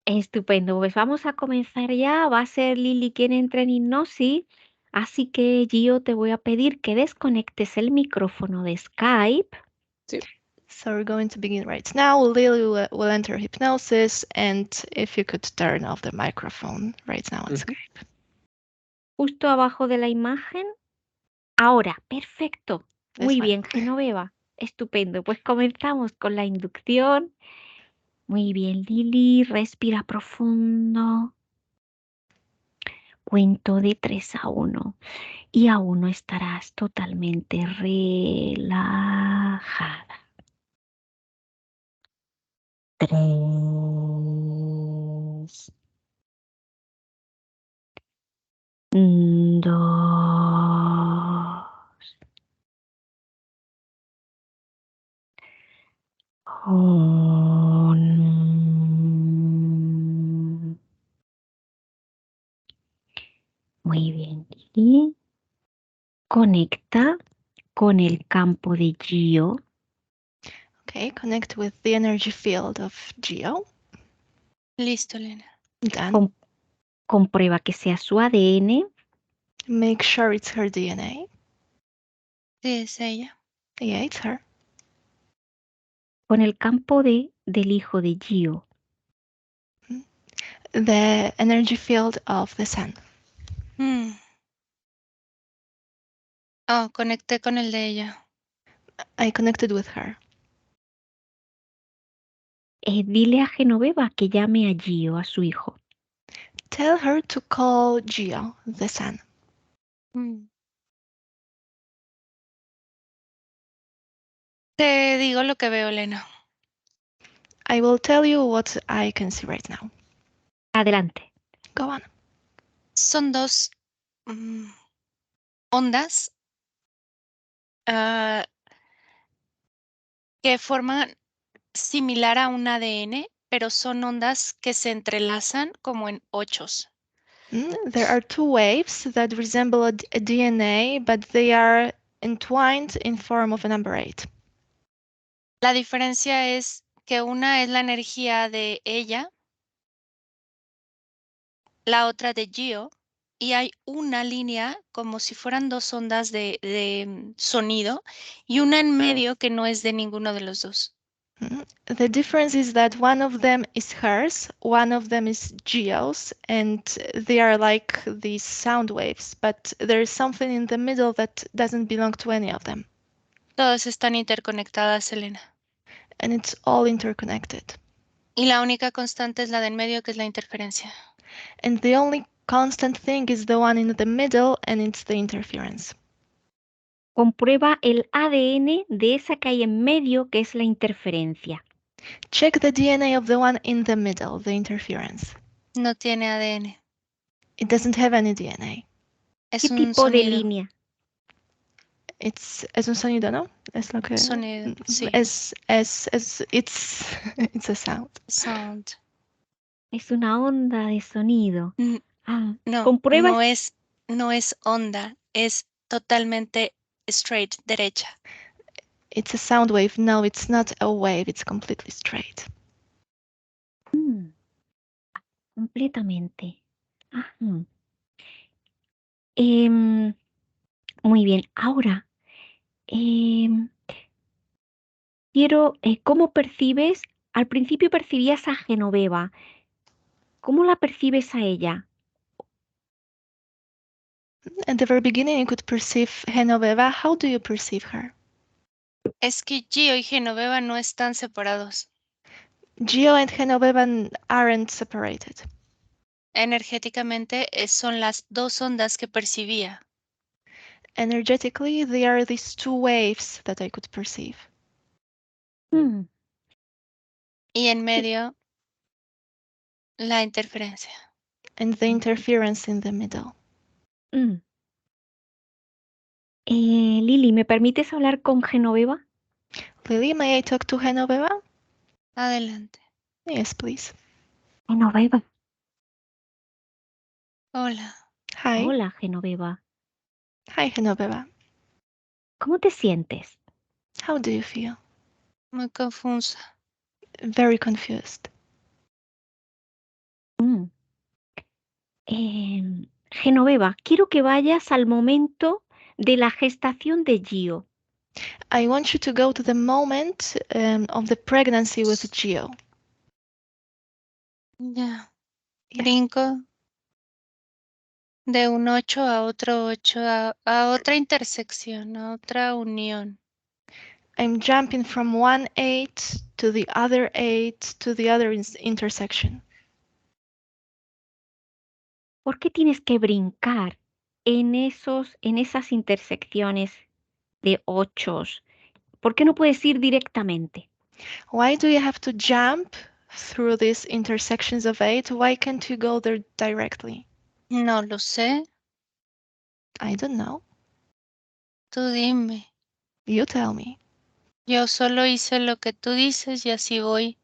Estupendo, pues vamos a comenzar ya. Va a ser Lili quien entre en hipnosis. Así que, Gio, te voy a pedir que desconectes el micrófono de Skype. Sí. So we're going to begin right now. Lily will enter hypnosis, and if you could turn off the microphone right now on Skype. Justo abajo de la imagen. Ahora, perfecto. Muy That's fine. bien, Genoveva. Estupendo. Pues comenzamos con la inducción. Muy bien, Lili. Respira profundo. Cuento de 3 a 1. Y a 1 estarás totalmente relajada. 3, 2, 1. Muy bien, Lili. Conecta con el campo de Gio. Okay, connect with the energy field of Gio. Listo, Elena. Done. Comprueba que sea su ADN. Make sure it's her DNA. Sí, es ella. Yeah, it's her. Con el campo del hijo de Gio. The energy field of the sun. Oh, conecté con el de ella. I connected with her. Dile a Genoveva que llame a Gio, a su hijo. Tell her to call Gio, the sun. Te digo lo que veo, Elena. I will tell you what I can see right now. Adelante. Go on. Son dos ondas que forman similar a un ADN, pero son ondas que se entrelazan como en ochos. There are two waves that resemble a DNA, but they are entwined in form of a number 8. La diferencia es que una es la energía de ella, la otra de Gio, y hay una línea como si fueran dos ondas de sonido y una en medio que no es de ninguno de los dos. The difference is that one of them is hers, one of them is Gio's, and they are like these sound waves, but there is something in the middle that doesn't belong to any of them. Todas están interconectadas, Elena. And it's all interconnected. Y la única constante es la de en medio, que es la interferencia. And the only constant thing is the one in the middle, and it's the interference. Comprueba el ADN de esa que hay en medio, que es la interferencia. Check the DNA of the one in the middle, the interference. No tiene ADN. It doesn't have any DNA. Es ¿Qué un tipo de sonido. línea? Es un sonido, ¿no? Es lo que. Sonido, sí. It's a sound. Sound. Es una onda de sonido. No, Comprueba. no es onda, es totalmente straight, derecha. It's a sound wave. No, it's not a wave. It's completely straight. Completamente. Muy bien. Ahora, quiero, ¿cómo percibes? Al principio percibías a Genoveva. ¿Cómo la percibes a ella? At the very beginning, you could perceive Genoveva. How do you perceive her? Es que Gio y Genoveva no están separados. Gio and Genoveva aren't separated. Energéticamente son las dos ondas que percibía. Energetically, they are these two waves that I could perceive. Y en medio, la interferencia. And the interference in the middle. Lili, ¿me permites hablar con Genoveva? Lily, may I talk to Genoveva? Adelante. Yes, please. Genoveva. Hola. Hi. Hola, Genoveva. Hi, Genoveva. ¿Cómo te sientes? How do you feel? Muy confusa. Very confused. Mm. Genoveva, quiero que vayas al momento de la gestación de Gio. I want you to go to the moment of the pregnancy with Gio. Ya. Yeah. Brinco de un 8 a otro 8, a otra intersección, a otra unión. I'm jumping from one 8 to the other 8 to the other intersection. ¿Por qué tienes que brincar en esas intersecciones de ochos? ¿Por qué no puedes ir directamente? Why do you have to jump through these intersections of 8? Why can't you go there directly? No lo sé, I don't know. tú dime. You tell me. Yo solo hice lo que tú dices y así voy.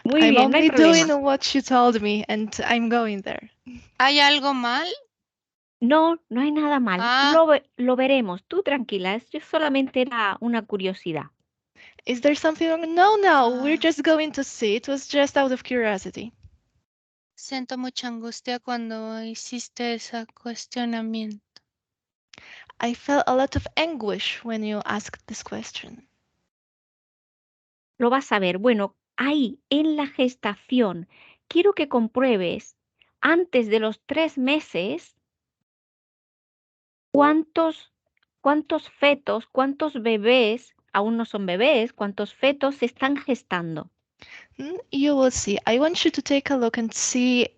Muy I'm bien, no hay only problema. doing what you told me and I'm going there. ¿Hay algo mal? No, no hay nada mal. Ah, Lo veremos. Tú tranquila, esto solamente era una curiosidad. Is there something wrong? No, we're ah, just going to see. It was just out of curiosity. siento mucha angustia cuando hiciste ese cuestionamiento. I felt a lot of anguish when you asked this question. Lo vas a ver. Bueno, ahí en la gestación, quiero que compruebes antes de los 3 meses cuántos fetos, cuántos bebés, aún no son bebés, cuántos fetos se están gestando. You will see. I want you to take a look and see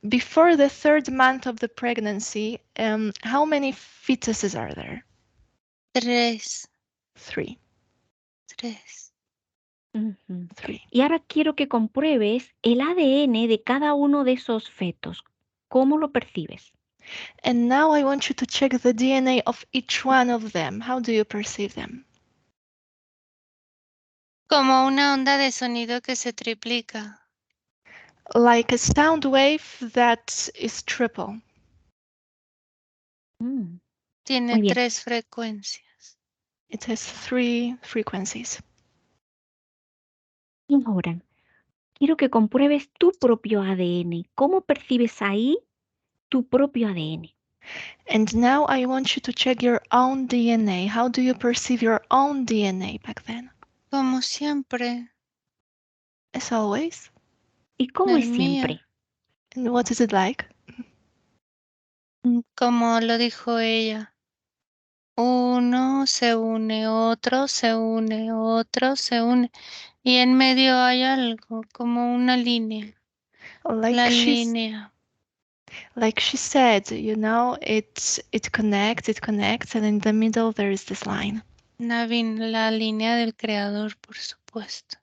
before the 3rd month of the pregnancy, how many fetuses are there? 3, 3. 3. Ujú. 3. Y ahora quiero que compruebes el ADN de cada uno de esos fetos. ¿Cómo lo percibes? And now I want you to check the DNA of each one of them. How do you perceive them? Como una onda de sonido que se triplica. Like a sound wave that is triple. Mm, Tiene muy bien. 3 frecuencias. It has 3 frequencies. Y ahora quiero que compruebes tu propio ADN. ¿Cómo percibes ahí tu propio ADN? And now I want you to check your own DNA. How do you perceive your own DNA back then? Como siempre, As always. ¿Y cómo el es mío. siempre? And what is it like? Como lo dijo ella. Uno se une, otro se une, otro se une. Y en medio hay algo, como una línea. Like La she's línea. like she said, you know, it connects, and in the middle there is this line. La línea del creador, por supuesto.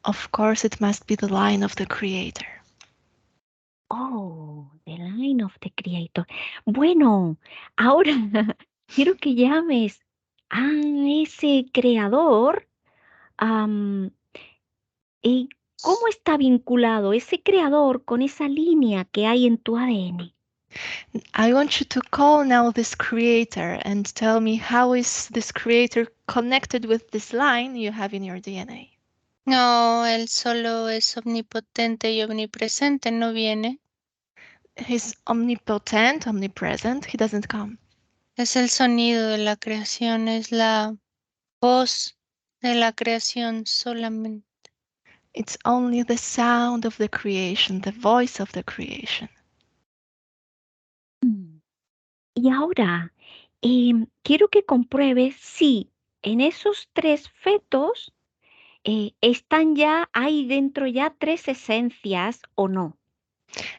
Of course, it must be the line of the creator. Oh, the line of the creator. Bueno, ahora quiero que llames a ese creador. ¿Y cómo está vinculado ese creador con esa línea que hay en tu ADN? I want you to call now this creator and tell me how is this creator connected with this line you have in your DNA. No, él solo es omnipotente y omnipresente, no viene. He's omnipotent, omnipresent. He doesn't come. Es el sonido de la creación, es la voz de la creación solamente. It's only the sound of the creation, the voice of the creation. Mm. Y ahora, quiero que compruebes si en esos 3 fetos están ya, hay dentro ya 3 esencias o no.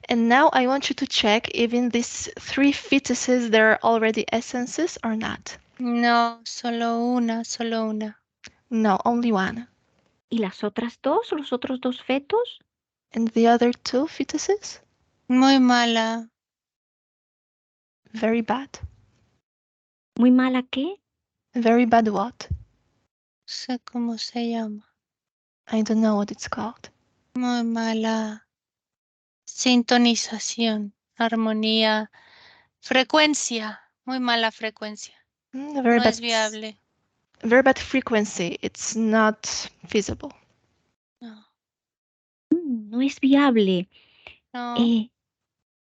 And now I want you to check if in these 3 fetuses there are already essences or not. No, solo una, solo una. No, only one. ¿Y las otras dos, los otros 2 fetos? And the other 2 fetuses? Muy mala. Very bad. ¿Muy mala qué? Very bad what? No sé cómo se llama. I don't know what it's called. Muy mala sintonización, armonía, frecuencia. Muy mala frecuencia. Very No bad. es viable. Very bad frequency. It's not feasible. No. No es viable. No,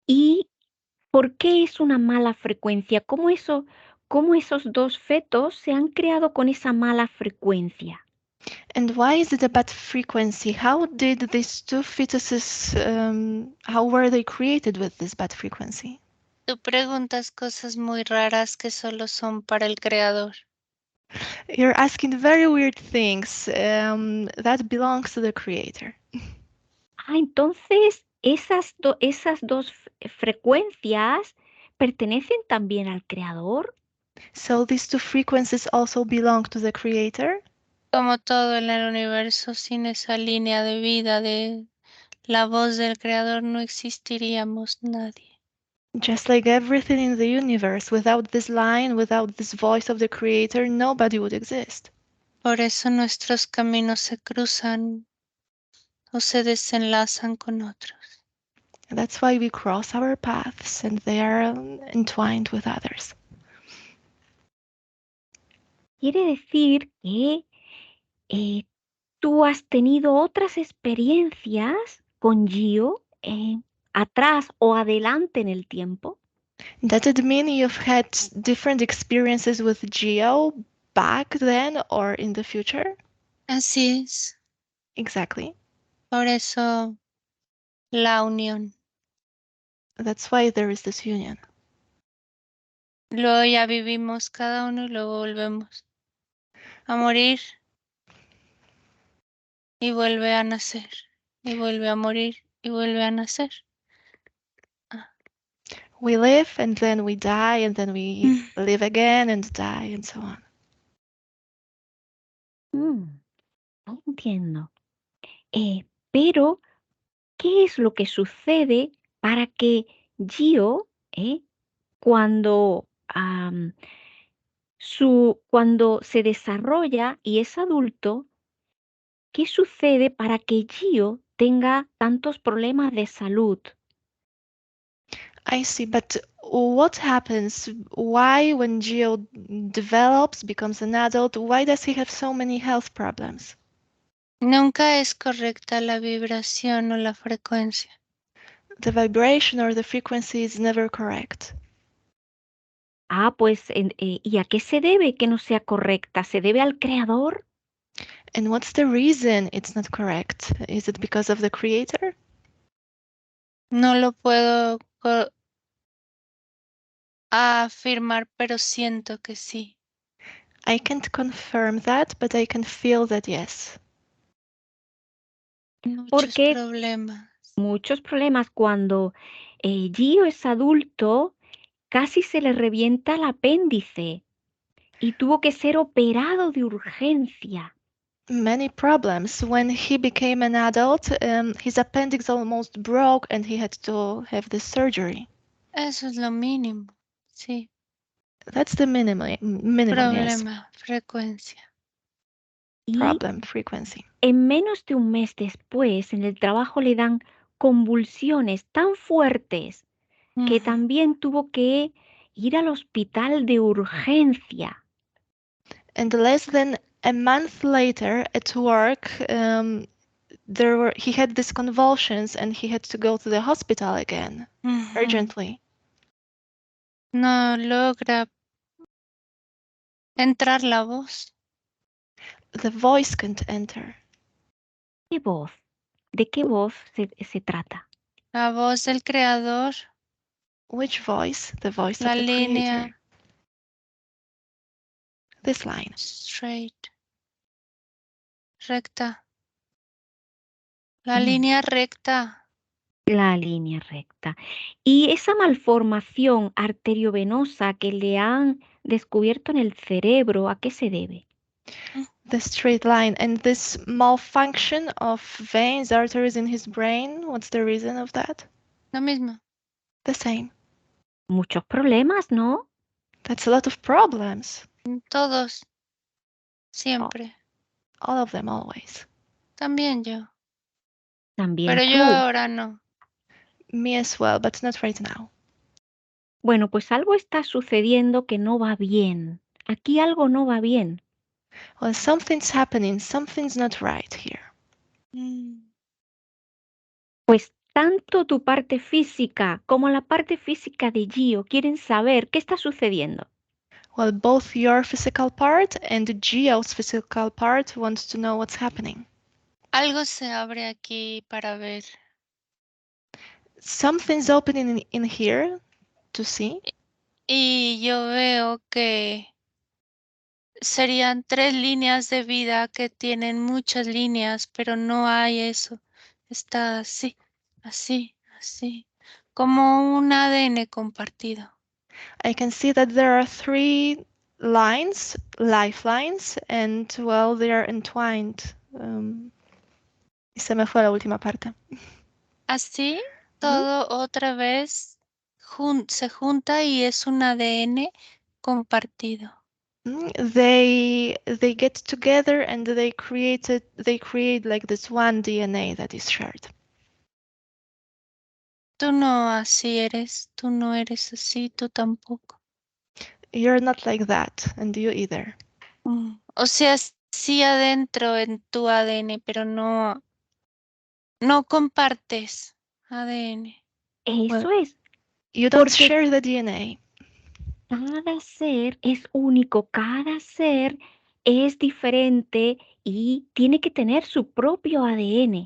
¿Y por qué es una mala frecuencia? ¿Cómo esos dos fetos se han creado con esa mala frecuencia? And why is it a bad frequency? How did these two fetuses, how were they created with this bad frequency? tú preguntas cosas muy raras que solo son para el creador. You're asking very weird things that belongs to the creator. Entonces esas dos frecuencias pertenecen también al creador. So these two frequencies also belong to the creator. Como todo en el universo, sin esa línea de vida de la voz del creador no existiríamos nadie. Just like everything in the universe, without this line, without this voice of the creator, nobody would exist. Por eso nuestros caminos se cruzan o se desenlazan con otros. That's why we cross our paths and they are entwined with others. Quiere decir que tú has tenido otras experiencias con Gio atrás o adelante en el tiempo. Does it mean you've had different experiences with Geo back then or in the future? Así es. Exactly. Por eso la unión. That's why there is this union. Luego ya vivimos cada uno y luego volvemos a morir y vuelve a nacer y vuelve a morir y vuelve a nacer. We live and then we die and then we live again and die and so on. Entiendo. Pero, ¿qué es lo que sucede para que Gio, cuando, cuando se desarrolla y es adulto, qué sucede para que Gio tenga tantos problemas de salud? I see, but what happens? Why, when Geo develops, becomes an adult, why does he have so many health problems? Nunca es correcta la vibración o la frecuencia. The vibration or the frequency is never correct. Pues, ¿y a qué se debe que no sea correcta? ¿Se debe al creador? And what's the reason it's not correct? Is it because of the creator? No lo puedo afirmar, pero siento que sí. I can't confirm that, but I can feel that yes. Muchos Porque problemas. muchos problemas cuando Gio es adulto, casi se le revienta el apéndice y tuvo que ser operado de urgencia. Many problems. When he became an adult, his appendix almost broke and he had to have this surgery. Eso es lo mínimo. Sí. That's the minimum, yes. Problema, frecuencia. Y Problem, frequency. en menos de un mes después, en el trabajo le dan convulsiones tan fuertes que Ujú. también tuvo que ir al hospital de urgencia. And less than a month later at work, he had these convulsions and he had to go to the hospital again, Ujú. urgently. No logra entrar la voz. The voice can't enter. ¿Qué voz? ¿De qué voz se trata? La voz del creador, Which voice? The voice la of the línea creator. This line. straight, recta. La línea recta. La línea recta. Y esa malformación arteriovenosa que le han descubierto en el cerebro, ¿a qué se debe? The straight line. And this malfunction of veins, arteries in his brain, what's the reason of that? Lo mismo. The same. Muchos problemas, ¿no? That's a lot of problems. Todos. Siempre. All of them, always. También yo. También Pero yo tú. ahora no. Me as well, but not right now. Bueno, pues algo está sucediendo que no va bien. Aquí algo no va bien. Well, something's happening. Something's not right here. Pues tanto tu parte física como la parte física de Gio quieren saber qué está sucediendo. Well, both your physical part and Geo's physical part wants to know what's happening. Algo se abre aquí para ver. Something's opening in here to see. Y yo veo que serían 3 líneas de vida que tienen muchas líneas, pero no hay eso. Está así, así, así, como un ADN compartido. I can see that there are 3 lines, lifelines, and well, they are entwined. Y se me fue la última parte. Así, todo otra vez se junta y es un ADN compartido. They get together and they create like this one DNA that is shared. Tú no así eres, tú no eres así, tú tampoco. You're not like that, and you either. O sea, sí adentro en tu ADN, pero no compartes ADN. Eso Well, es, you don't porque share the DNA. cada ser es único, cada ser es diferente y tiene que tener su propio ADN.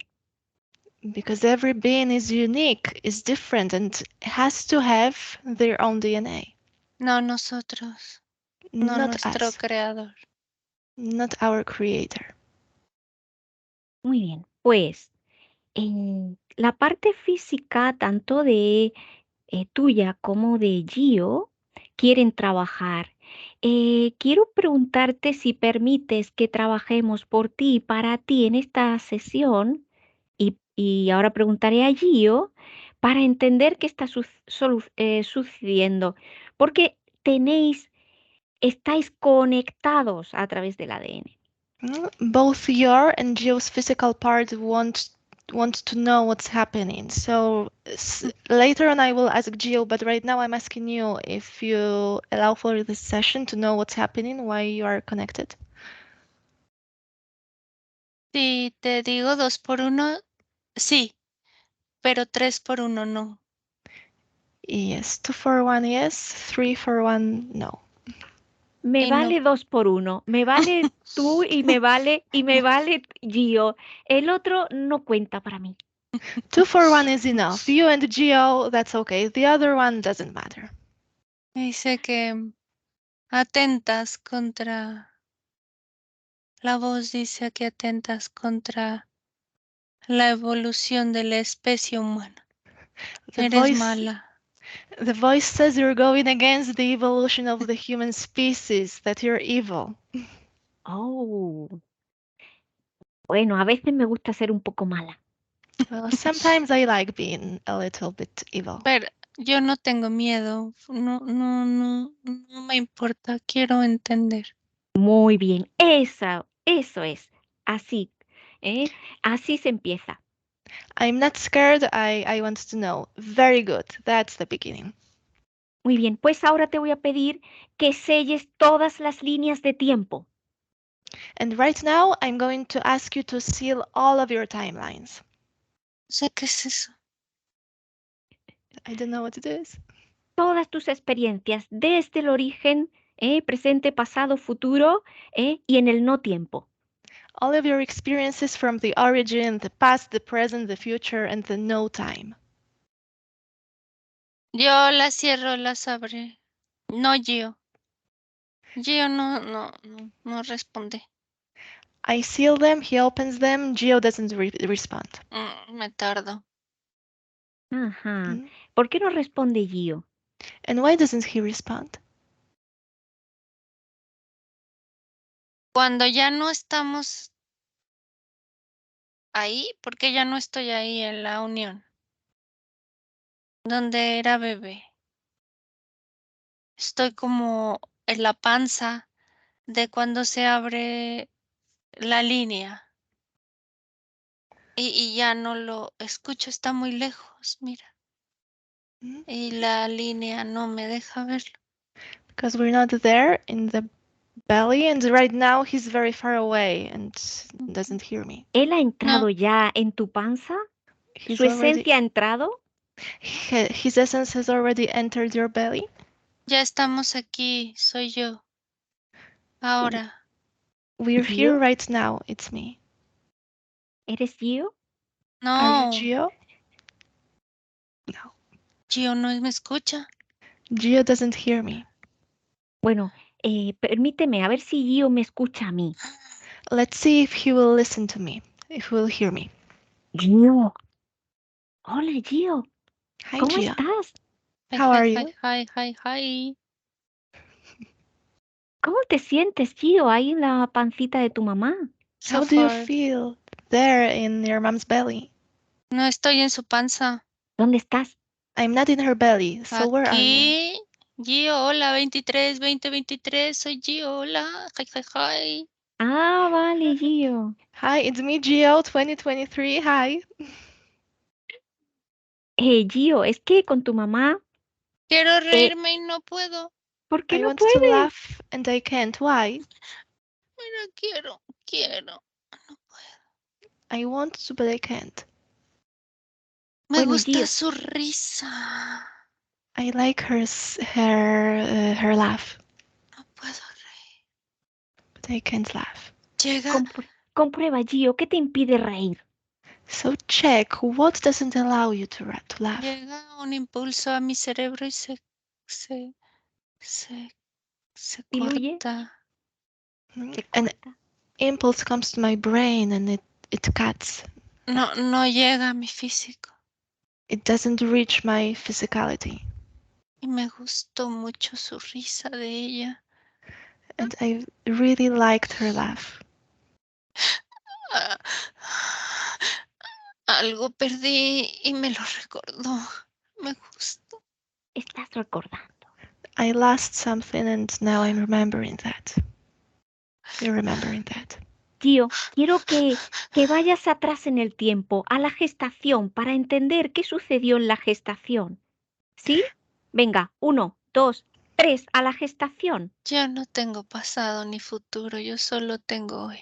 Because every being is unique, is different, and has to have their own DNA. No nosotros, no Not nuestro us, creador. not our creator. Muy bien, pues en la parte física, tanto de tuya como de Gio, quieren trabajar. Quiero preguntarte si permites que trabajemos por ti y para ti en esta sesión y ahora preguntaré a Gio para entender qué está sucediendo, porque estáis conectados a través del ADN. Both your and Geo's physical part want to know what's happening. So later on I will ask Geo, but right now I'm asking you if you allow for this session to know what's happening, why you are connected. Si te digo 2 por 1, sí, pero 3 por 1 no. Yes, 2 for 1 yes, 3 for 1 no. Me Y no. vale 2 por 1. Me vale tú y me vale Gio. El otro no cuenta para mí. 2 for 1 is enough. You and Geo, that's okay. The other one doesn't matter. Dice que atentas contra, la voz dice que atentas contra la evolución de la especie humana. The Eres voice mala. the voice says you're going against the evolution of the human species, that you're evil. Oh. Bueno, a veces me gusta ser un poco mala. Well, sometimes I like being a little bit evil. Pero yo no tengo miedo. No me importa. Quiero entender. Muy bien. Eso es. Así. ¿Eh? Así se empieza. I'm not scared, I want to know. Very good, that's the beginning. Muy bien. Pues ahora te voy a pedir que selles todas las líneas de tiempo. And right now, I'm going to ask you to seal all of your timelines. No sé qué es eso. I don't know what it is. Todas tus experiencias desde el origen, presente, pasado, futuro y en el no tiempo. All of your experiences from the origin, the past, the present, the future, and the no time. Yo las cierro, las abre. No, Gio. Gio no responde. I seal them, he opens them, Geo doesn't respond. Me tardo. Ajá. Mm. ¿Por qué no responde Gio? And why doesn't he respond? Cuando ya no estamos ahí, porque ya no estoy ahí en la unión, donde era bebé. Estoy como en la panza de cuando se abre la línea y ya no lo escucho, está muy lejos, mira. Mm. Y la línea no me deja verlo. Because we're not there in the belly, and right now he's very far away and doesn't hear me. ¿Él ha No, entrado ya en tu panza? ¿Su esencia ha entrado? His essence has already entered your belly. Ya estamos aquí, soy yo. Ahora, We're here ¿Gio? right now. It's me. ¿Eres Gio? Are you no, Gio? No. Gio no me escucha. Gio doesn't hear me. Bueno, permíteme, a ver si Gio me escucha a mí. Let's see if he will listen to me, if he will hear me. Gio. Hola, Gio. Hi, ¿Cómo Gio. estás? Hi, How hi, are hi, you? hi, hi, hi. ¿Cómo te sientes, Gio, ahí en la pancita de tu mamá? So How do you far. feel there in your mom's belly? No estoy en su panza. ¿Dónde estás? I'm not in her belly, so where are you? Aquí. Gio, hola, 23, 2023. Soy Gio, hola. Hi, hi, hi. Ah, vale, Gio. Hi, it's me, Gio, 2023. Hi. Gio, es que con tu mamá, Quiero eh, reírme y no puedo. ¿por qué I no want to puedes? laugh and I can't. Why? Mira, quiero. I want to, but I can't. Me Bueno, gusta Gio, su risa. I like her laugh, No puedo reír. but I can't laugh. Llega, comprueba, Gio, ¿qué te impide reír? So check what doesn't allow you to laugh. llega un impulso a mi cerebro y se, se, se ¿Diluye? corta. ¿Se An corta? impulse comes to my brain and it cuts. No llega a mi físico. It doesn't reach my physicality. Y me gustó mucho su risa de ella. And I really liked her laugh. Ah, algo perdí y me lo recordó. Me gustó. Estás recordando. I lost something and now I'm remembering that. You're remembering that. Gio, quiero que vayas atrás en el tiempo, a la gestación, para entender qué sucedió en la gestación. ¿Sí? Venga, 1, 2, 3, a la gestación. Yo no tengo pasado ni futuro, yo solo tengo hoy.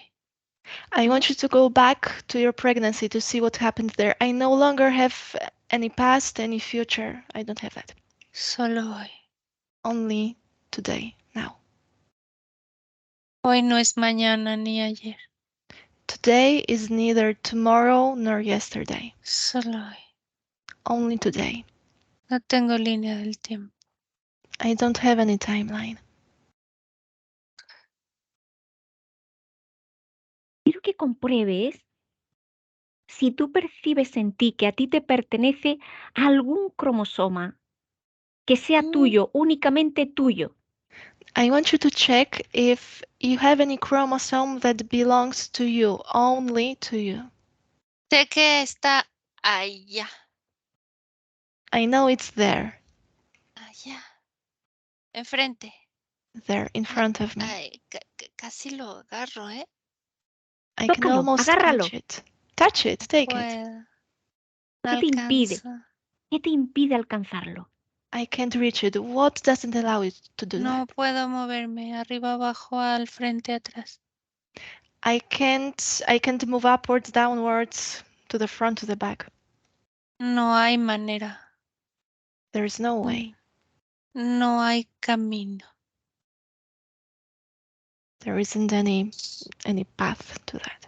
I want you to go back to your pregnancy to see what happened there. I no longer have any past, any future. I don't have that. Solo hoy. Only today, now. Hoy no es mañana ni ayer. Today is neither tomorrow nor yesterday. Solo hoy. Only today. No tengo línea del tiempo. I don't have any timeline. Quiero que compruebes si tú percibes en ti que a ti te pertenece algún cromosoma que sea tuyo, únicamente tuyo. I want you to check if you have any chromosome that belongs to you, only to you. Sé que está allá. I know it's there, Allá. Enfrente. there in front of me. Ay, casi lo agarro, ¿eh? I can Tócalo, almost agárralo. touch it. Touch it, take it. Puedo. No ¿Qué te impide? alcanzo. ¿Qué te impide alcanzarlo? I can't reach it. What doesn't allow you to do No that? puedo moverme. Arriba, abajo, al frente, atrás. I can't move upwards, downwards, to the front, to the back. No hay manera. There's no way. No hay camino. There isn't any path to that.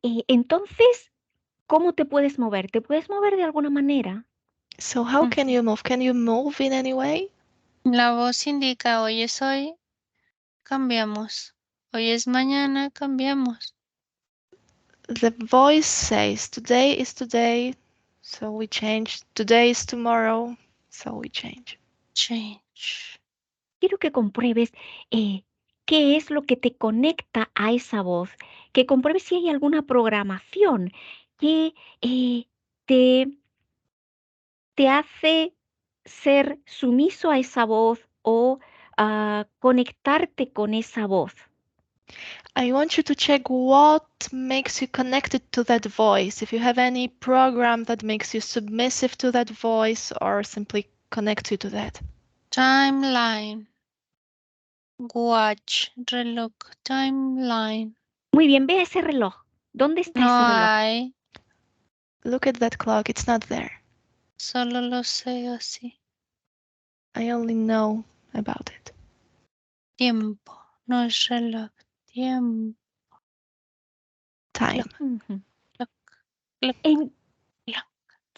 Entonces, ¿cómo te puedes mover? ¿Te puedes mover de alguna manera? So how can you move? Can you move in any way? La voz indica hoy es hoy, cambiamos. Hoy es mañana, cambiamos. The voice says today is today, so we change. Today is tomorrow, so we change. Change. Quiero que compruebes qué es lo que te conecta a esa voz, que compruebes si hay alguna programación que te, te hace ser sumiso a esa voz o conectarte con esa voz. I want you to check what makes you connected to that voice. If you have any program that makes you submissive to that voice or simply connects you to that. Timeline. Watch. Reloj. Timeline. Muy bien, ve ese reloj. ¿Dónde está No ese reloj? hay, Look at that clock, it's not there. solo lo sé así. I only know about it. Tiempo, no es reloj. Tiempo. Time. Ujú. Clock, clock, En, clock,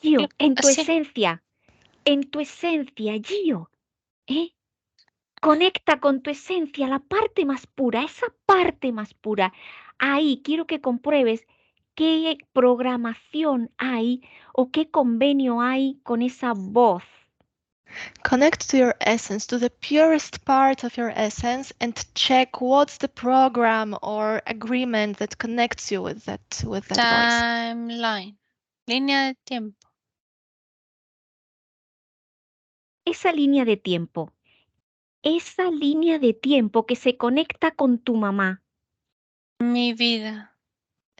Gio, clock. Así. en tu esencia, Gio, ¿eh? Conecta con tu esencia, la parte más pura, esa parte más pura. Ahí quiero que compruebes qué programación hay o qué convenio hay con esa voz. Connect to your essence, to the purest part of your essence, and check what's the program or agreement that connects you with that voice. Timeline. Línea de tiempo. Esa línea de tiempo, esa línea de tiempo que se conecta con tu mamá. Mi vida.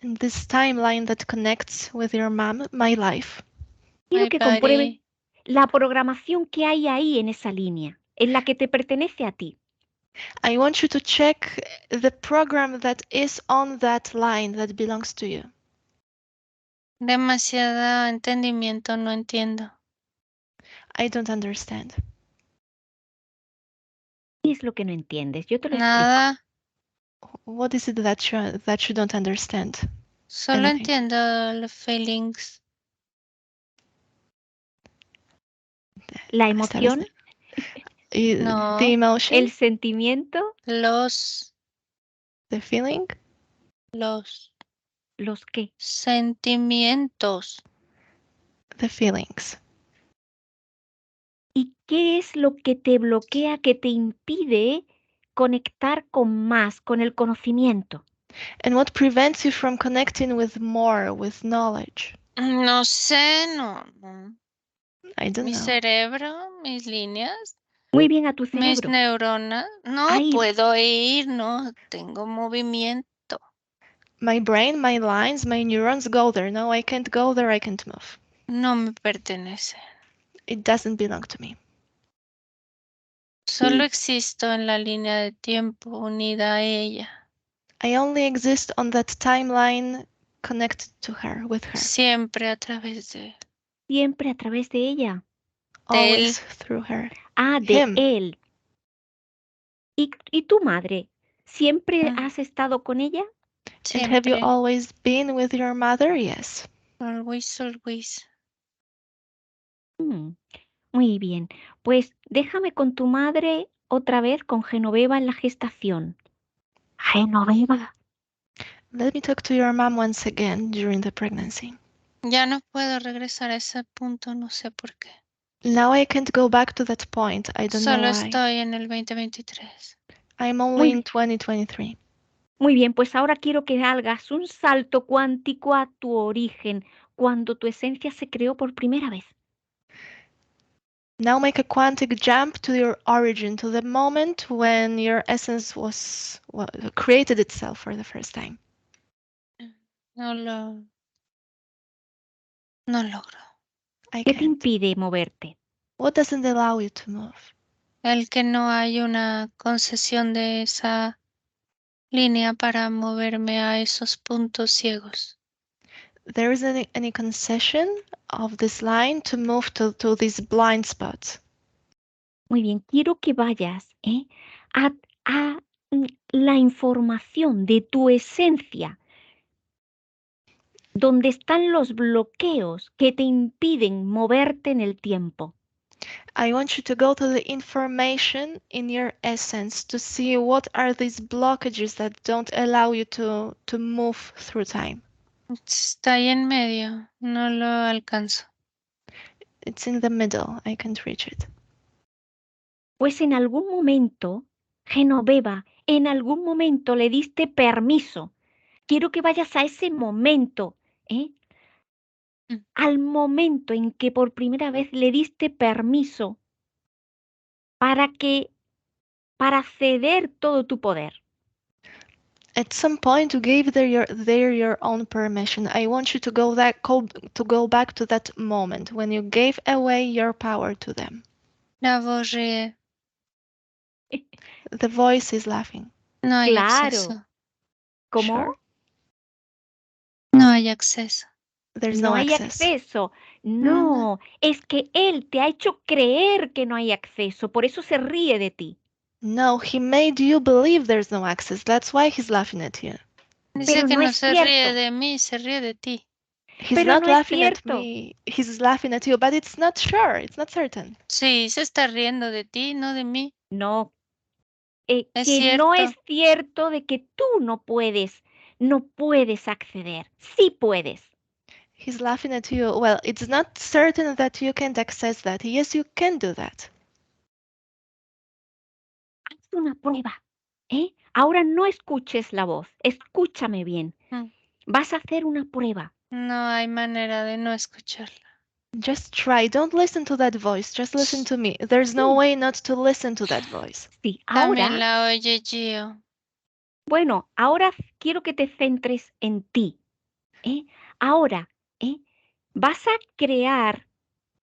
And this timeline that connects with your mom, my life. Quiero My que compruebes body. la programación que hay ahí en esa línea, en la que te pertenece a ti. I want you to check the program that is on that line that belongs to you. Demasiado entendimiento, no entiendo. I don't understand. ¿Qué es lo que no entiendes? Yo te lo explico. Nada. What is it that you don't understand? Solo Anything. entiendo los feelings. La Hasta las- emoción, The No. emotion, el sentimiento, Los. the feeling, Los. los qué. Sentimientos. the feelings. ¿Y qué es lo que te bloquea, que te impide conectar con más, con el conocimiento? And what prevents you from connecting with more, with knowledge? No sé, no. I don't Mi know. cerebro, mis líneas, Muy bien a tu mis cerebro. neuronas. No Ahí, puedo ir, no tengo movimiento. My brain, my lines, my neurons go there. No, I can't go there. I can't move. No me pertenece. It doesn't belong to me. Solo existo en la línea de tiempo unida a ella. I only exist on that timeline connected to her, with her, Siempre a través de siempre a través de ella. él. always through her. Ah, de Him. él. ¿Y tu madre? ¿Siempre Mm, has estado con ella? And have you Siempre. always been with your mother? Yes. Always, always. Mm, muy bien. Pues déjame con tu madre otra vez con Genoveva en la gestación. Genoveva. Let me talk to your mom once again during the pregnancy. Ya no puedo regresar a ese punto, no sé por qué. Now I can't go back to that point. I don't know Solo why. estoy en el 2023. I'm only Muy in bien. 2023. Muy bien, pues ahora quiero que hagas un salto cuántico a tu origen, cuando tu esencia se creó por primera vez. Now make a quantic jump to your origin, to the moment when your essence was created itself for the first time. No no logro. I ¿Qué te can't. impide moverte? What doesn't allow you to move? El que no hay una concesión de esa línea para moverme a esos puntos ciegos. There isn't any concession of this line to move to these blind spots. Muy bien, quiero que vayas a, a la información de tu esencia, donde están los bloqueos que te impiden moverte en el tiempo. I want you to go to the information in your essence to see what are these blockages that don't allow you to move through time. Está ahí en medio, no lo alcanzo. It's in the middle. I can't reach it. Pues en algún momento, Genoveva, en algún momento le diste permiso. Quiero que vayas a ese momento, ¿eh? Mm. Al momento en que por primera vez le diste permiso para que, para ceder todo tu poder. At some point, you gave your own permission. I want you to go back to that moment when you gave away your power to them. La voz ríe, The voice is laughing. no hay Claro, acceso. ¿cómo? Sure. No hay acceso. There's No no hay access. acceso. No. No, es que él te ha hecho creer que no hay acceso, por eso se ríe de ti. No, he made you believe there's no access. That's why he's laughing at you. Dice Pero que no no es se ríe cierto, de mí, se ríe de ti. He's pero not no es laughing at cierto. me. He's laughing at you, but it's not sure. It's not certain. Sí, se está riendo de ti, no de mí. No, Es que no es cierto. cierto de que tú no puedes acceder. Sí puedes. He's laughing at you. Well, it's not certain that you can't access that. Yes, you can do that. Haz una prueba, ¿eh? Ahora no escuches la voz, escúchame bien. Mm, Vas a hacer una prueba. No hay manera de no escucharla. Just try. Don't listen to that voice. Just listen to me. There's no Sí, way not to listen to that voice. sí. También Ahora, la oye Gio. bueno, ahora quiero que te centres en ti, ¿eh? Ahora, ¿eh? Vas a crear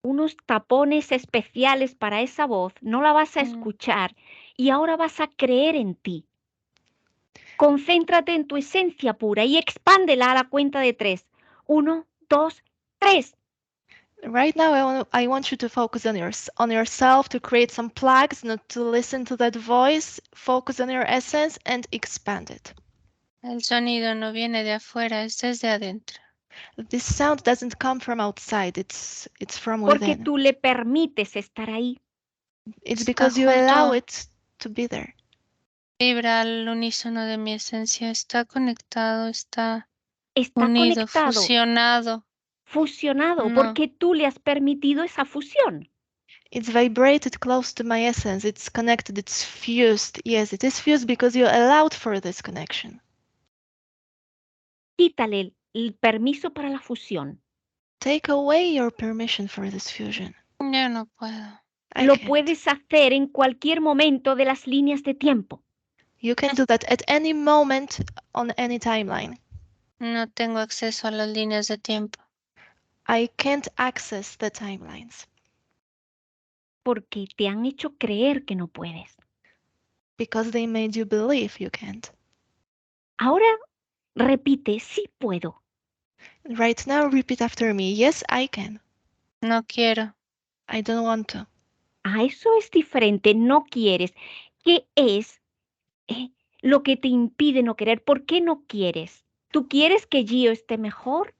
unos tapones especiales para esa voz, no la vas a Mm, escuchar y ahora vas a creer en ti. Concéntrate en tu esencia pura y expándela a la cuenta de 3. 1, 2, 3. Right now, I want you to focus on yourself, to create some plugs, not to listen to that voice. Focus on your essence and expand it. El sonido no viene de afuera, es desde adentro. This sound doesn't come from outside. It's from Porque within. tú le permites estar ahí. It's Está because you allow junto, it to be there. vibra al unísono de mi esencia, está conectado, está Está unido, conectado, fusionado. fusionado, No, porque tú le has permitido esa fusión. It's vibrated close to my essence. It's connected. It's fused. Yes, it is fused because you allowed for this connection. Quítale el permiso para la fusión. Take away your permission for this fusion. yo no puedo. I Lo can't. puedes hacer en cualquier momento de las líneas de tiempo. You can do that at any moment on any timeline. No tengo acceso a las líneas de tiempo. I can't access the timelines Porque te han hecho creer que no puedes. because they made you believe you can't. Ahora repite, sí puedo. Right now, repeat after me. Yes, I can. No quiero. I don't want to. Ah, eso es diferente, no quieres. ¿Qué es lo que te impide no querer? ¿Por qué no quieres? ¿Tú quieres que Gio esté mejor?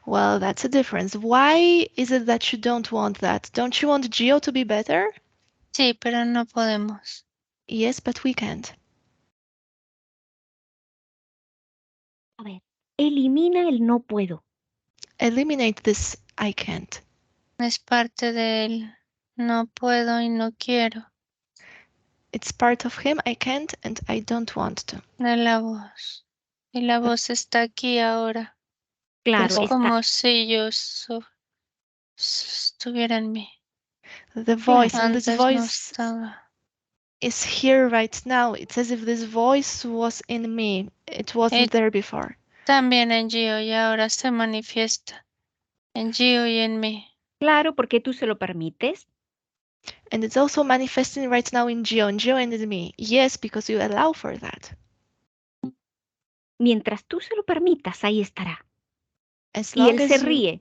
Well, that's a difference. Why is it that you don't want that? Don't you want Geo to be better? Sí, pero no podemos. Yes, but we can't. A ver, elimina el no puedo. Eliminate this I can't. Es parte de él. No puedo y no quiero. It's part of him. I can't and I don't want to. De la voz. Y la voz está aquí ahora. Claro, Es The, está, como si yo estuviera en mí. the voice claro. and this Antes no voice estaba. is here right now. It's as if this voice was in me. It Y wasn't there before. también en Gio y ahora se manifiesta. En Gio y en mí. Claro, porque tú se lo permites. And it's also manifesting right now in Geo and in me. Yes, because you allow for that. Mientras tú se lo permitas, ahí estará. As Y long él se as you ríe.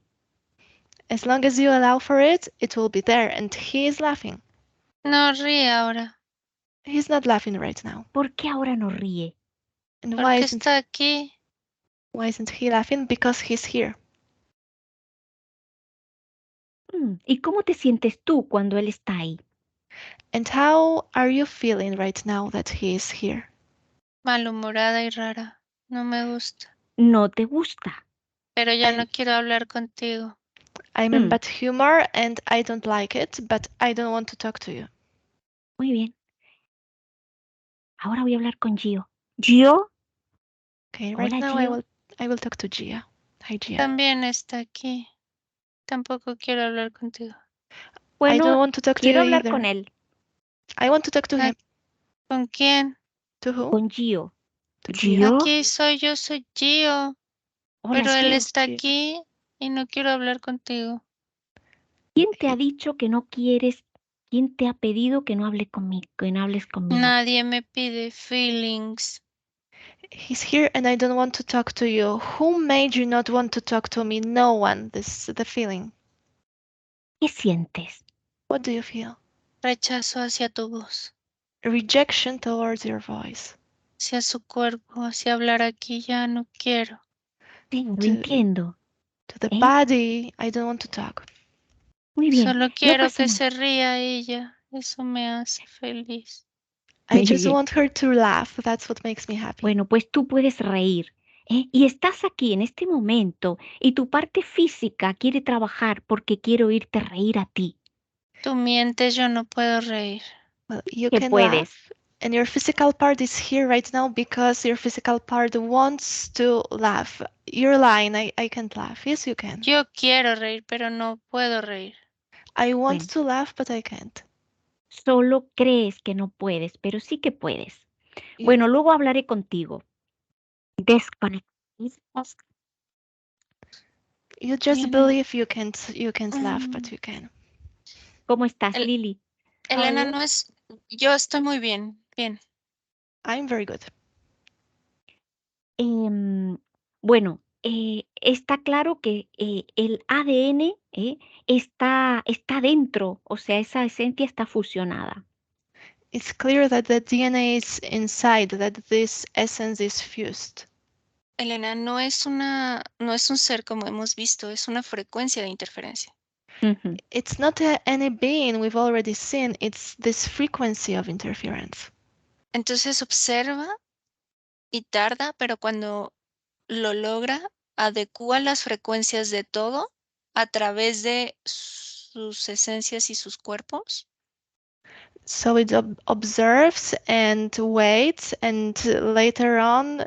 as long as you allow for it, it will be there. And he is laughing. No ríe ahora. He's not laughing right now. ¿Por qué ahora no ríe? And Porque está aquí. why isn't he laughing? Because he's here. ¿Y cómo te sientes tú cuando él está ahí? And how are you feeling right now that he is here? Malhumorada y rara. No me gusta. No te gusta. Pero ya no And quiero hablar contigo. I'm in bad humor and I don't like it, but I don't want to talk to you. Muy bien. Ahora voy a hablar con Gio. Gio, Okay, right hola now Gio. I will talk to Gia. Hi Gia. También está aquí. Tampoco quiero hablar contigo. I don't Bueno, want to talk to you quiero hablar either. con él, I want to talk to Ah, him. ¿Con quién? To who? con Gio. To Gia. Gio, Aquí soy yo, soy Gio. hola Pero él Gio. está Gio. aquí y no quiero hablar contigo. ¿Quién te ha dicho que no quieres? ¿Quién te ha pedido que no hable conmigo, que no hables conmigo? Nadie me pide feelings. He's here and I don't want to talk to you. Who made you not want to talk to me? No one. This is the feeling. ¿Qué sientes? What do you feel? Rechazo hacia tu voz, Rejection towards your voice. hacia su cuerpo, hacia hablar aquí ya no quiero. Claro, To, entiendo. to the ¿Eh? body, I don't want to talk. Muy bien, Solo no quiero pasa que nada. se ría ella. Eso me hace feliz. I Muy just bien. want her to laugh. That's what makes me happy. Bueno, pues tú puedes reír. Y estás aquí en este momento y tu parte física quiere trabajar porque quiero oírte reír a ti. Tú mientes, yo no puedo reír. Well, you Que can puedes. laugh. And your physical part is here right now because your physical part wants to laugh. You're lying. I can't laugh. Yes, you can. Yo quiero reír, pero no puedo reír. I want Bueno, to laugh, but I can't. solo crees que no puedes, pero sí que puedes. You, Bueno, luego hablaré contigo. Desconectas. you just Elena, believe you can't laugh, but mm, you can. ¿Cómo estás, El- Lili? How are Elena you? no es. Yo estoy muy bien, bien. I'm very good. Em, bueno, está claro que el ADN está dentro, o sea, esa esencia está fusionada. It's clear that the DNA is inside, that this essence is fused. Elena no es un ser como hemos visto, es una frecuencia de interferencia. Ujú. It's not any being we've already seen, it's this frequency of interference. Entonces observa y tarda, pero cuando lo logra, adecua las frecuencias de todo a través de sus esencias y sus cuerpos. So it observes and waits, and later on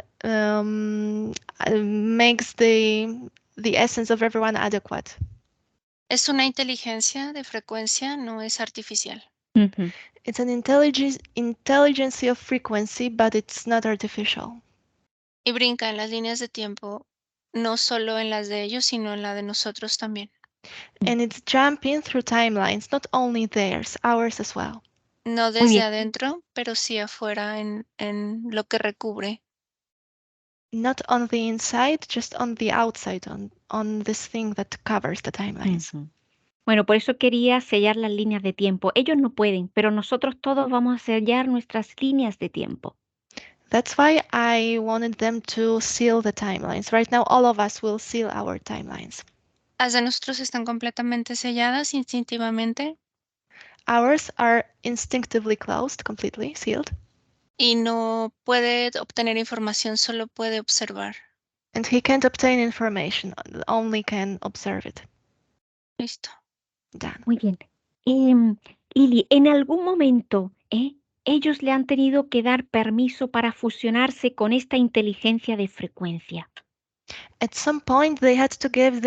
makes the essence of everyone adequate. Es una inteligencia de frecuencia, no es artificial. Ujú. It's an intelligence of frequency, but it's not artificial. Y brinca en las líneas de tiempo, no solo en las de ellos, sino en la de nosotros también. And it's jumping through timelines, not only theirs, ours as well. No Muy desde bien. adentro, pero sí afuera en lo que recubre. Not on the inside, just on the outside, on this thing that covers the timelines. Ujú. Bueno, por eso quería sellar las líneas de tiempo. Ellos no pueden, pero nosotros todos vamos a sellar nuestras líneas de tiempo. That's why I wanted them to seal the timelines. Right now, all of us will seal our timelines. Las de nosotros están completamente selladas instintivamente Ours are instinctively closed, completely sealed, y no puede obtener información, solo puede observar. and he can't obtain information, only can observe it. Listo. Done. Muy bien. Lili, en algún momento, ellos le han tenido que dar permiso para fusionarse con esta inteligencia de frecuencia. At some point, they had to give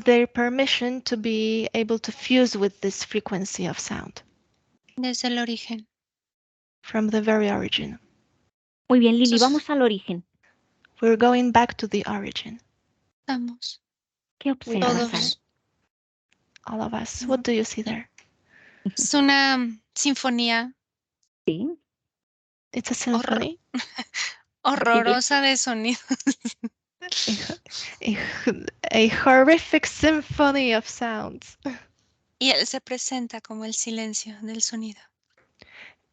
their permission to be able to fuse with this frequency of sound Desde el origen. from the very origin. Muy bien, Lili, Sus- vamos al origen. We're going back to the origin. Estamos ¿Qué We observas are ahí? here, todos. all of us. What do you see there? Es una sinfonía Sí, It's a symphony. muy bien. horrorosa de sonido. a, a horrific symphony of sounds. Y él se presenta como el silencio del sonido.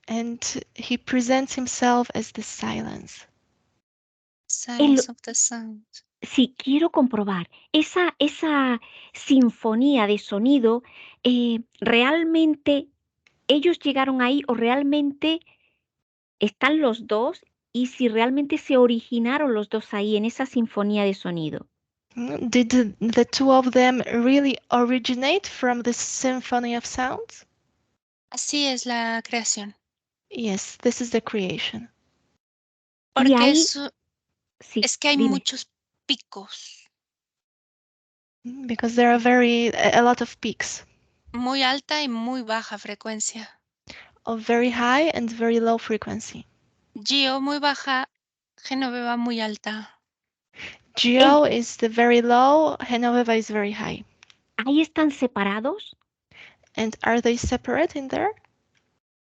And he presents himself as the silence. Silence of the sound. Sí, quiero comprobar, esa sinfonía de sonido, ¿realmente ellos llegaron ahí o realmente están los dos? Y si realmente se originaron los dos ahí en esa sinfonía de sonido. Did the two of them really originate from this symphony of sounds? Así es la creación. Yes, this is the creation. Y Porque ahí, sí, es que hay dime. muchos picos. Because there are a lot of peaks Muy alta y muy baja frecuencia. of very high and very low frequency. Gio muy baja, Genoveva muy alta. Ell- Geo is the very low, Genoveva is very high. ¿Ahí están separados? And are they separate in there?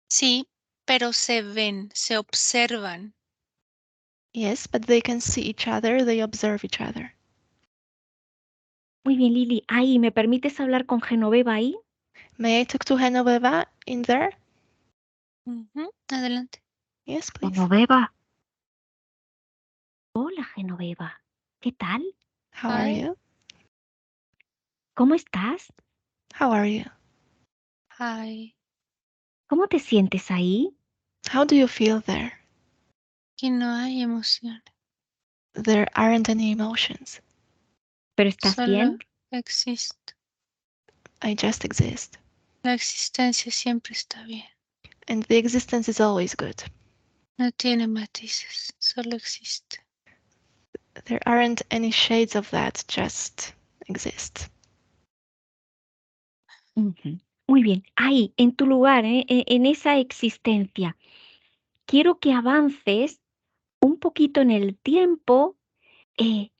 Sí, pero se ven, se observan. Yes, but they can see each other, they observe each other. Muy bien, Lili. Ahí, ¿me permites hablar con Genoveva ahí? May I talk to Genoveva in there? Adelante. Yes, please. Genoveva. Hola, Genoveva. ¿Qué tal? How are Hi. you? ¿Cómo estás? How are you? Hi. ¿Cómo te sientes ahí? How do you feel there? Aquí no hay emociones, There aren't any emotions. ¿Pero estás bien? solo existo. I just exist. La existencia siempre está bien. And the existence is always good. No tiene matices, solo existe. There aren't any shades of that, just exist. Ujú. Muy bien. Ahí, en tu lugar, en esa existencia, quiero que avances un poquito en el tiempo eh,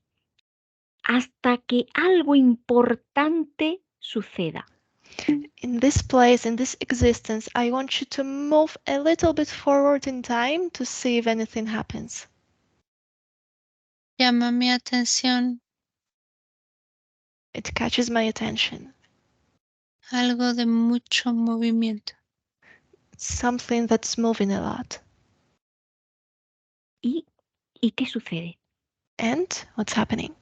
hasta que algo importante suceda. In this place, in this existence, I want you to move a little bit forward in time to see if anything happens. Llama mi atención It catches my attention. algo de mucho movimiento. Something that's moving a lot. ¿Y qué sucede? And what's happening?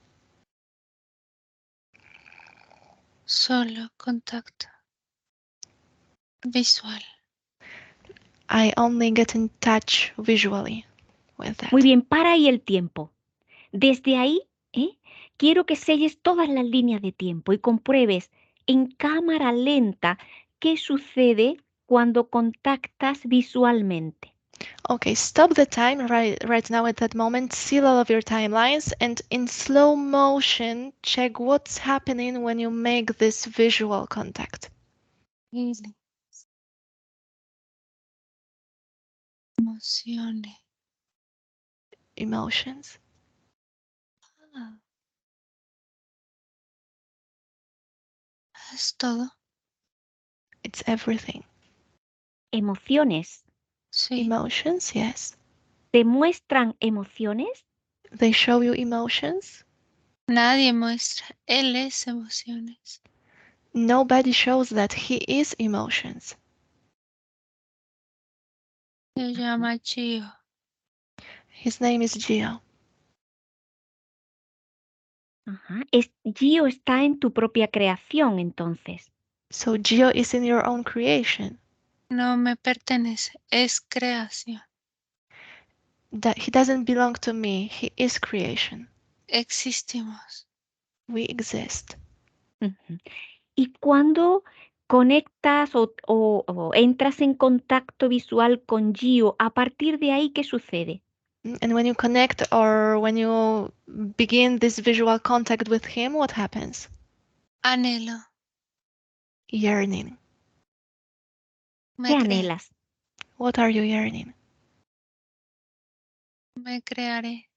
Solo contacto visual. I only get in touch visually with Muy that. bien, para ahí el tiempo. Desde ahí, quiero que selles todas las líneas de tiempo y compruebes en cámara lenta qué sucede cuando contactas visualmente. Okay, stop the time right now at that moment, seal all of your timelines, and in slow motion, check what's happening when you make this visual contact. Feeling. Emociones. Emotions. Ah, es todo. It's everything. Emociones. Sí. Emotions, yes. ¿Te muestran emociones? They show you emotions. Nadie muestra. Él es emociones. Nobody shows that he is emotions. Se llama Gio. His name is Gio. Ajá. Gio está en tu propia creación, entonces. So Gio is in your own creation. No me pertenece. Es creación. That he doesn't belong to me. He is creation. Existimos. We exist. Ujú. Y cuando conectas o entras en contacto visual con Gio, a partir de ahí, ¿qué sucede? And when you connect or when you begin this visual contact with him, what happens? Anhelo. Yearning. ¿Qué Me crearé. anhelas? What are you yearning? Me crearé.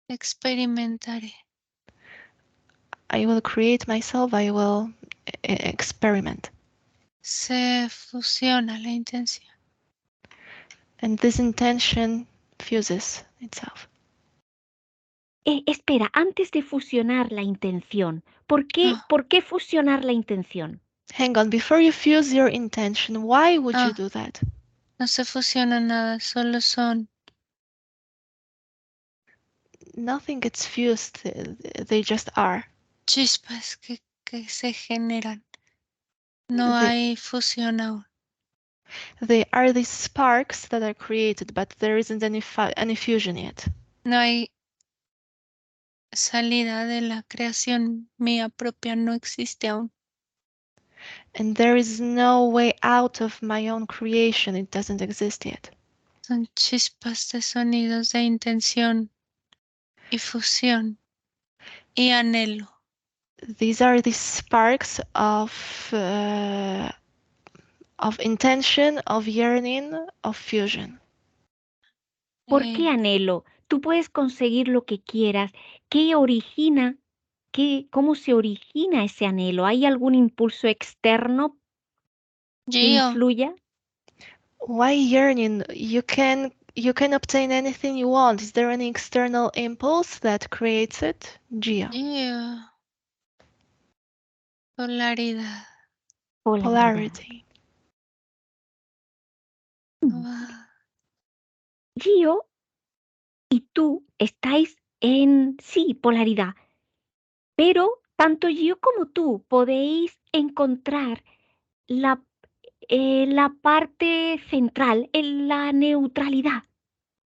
Experimentaré. I will create myself. I will experiment. Se fusiona la intención. And this intention fuses itself. Espera, antes de fusionar la intención, No, ¿por qué fusionar la intención? Hang on, before you fuse your intention, why would you no, do that? no se fusiona nada, solo son Nothing gets fused, they just are. chispas que se generan. No They, hay fusión aún. they are these sparks that are created, but there isn't any fusion yet. No hay salida de la creación mía propia, no existe aún. And there is no way out of my own creation, it doesn't exist yet. Son chispas de sonidos de intención y fusión y anhelo. These are the sparks of intention, of yearning, of fusion. ¿Por qué anhelo? Tú puedes conseguir lo que quieras. ¿Qué origina? ¿Cómo se origina ese anhelo? ¿Hay algún impulso externo que Gio, influya? Why yearning? You can You can obtain anything you want. Is there any external impulse that creates it? Geo. Yeah. Polaridad. Polaridad. Polarity. Wow. Gio y tú estáis en, sí, polaridad, pero tanto Gio como tú podéis encontrar la, la parte central, en la neutralidad.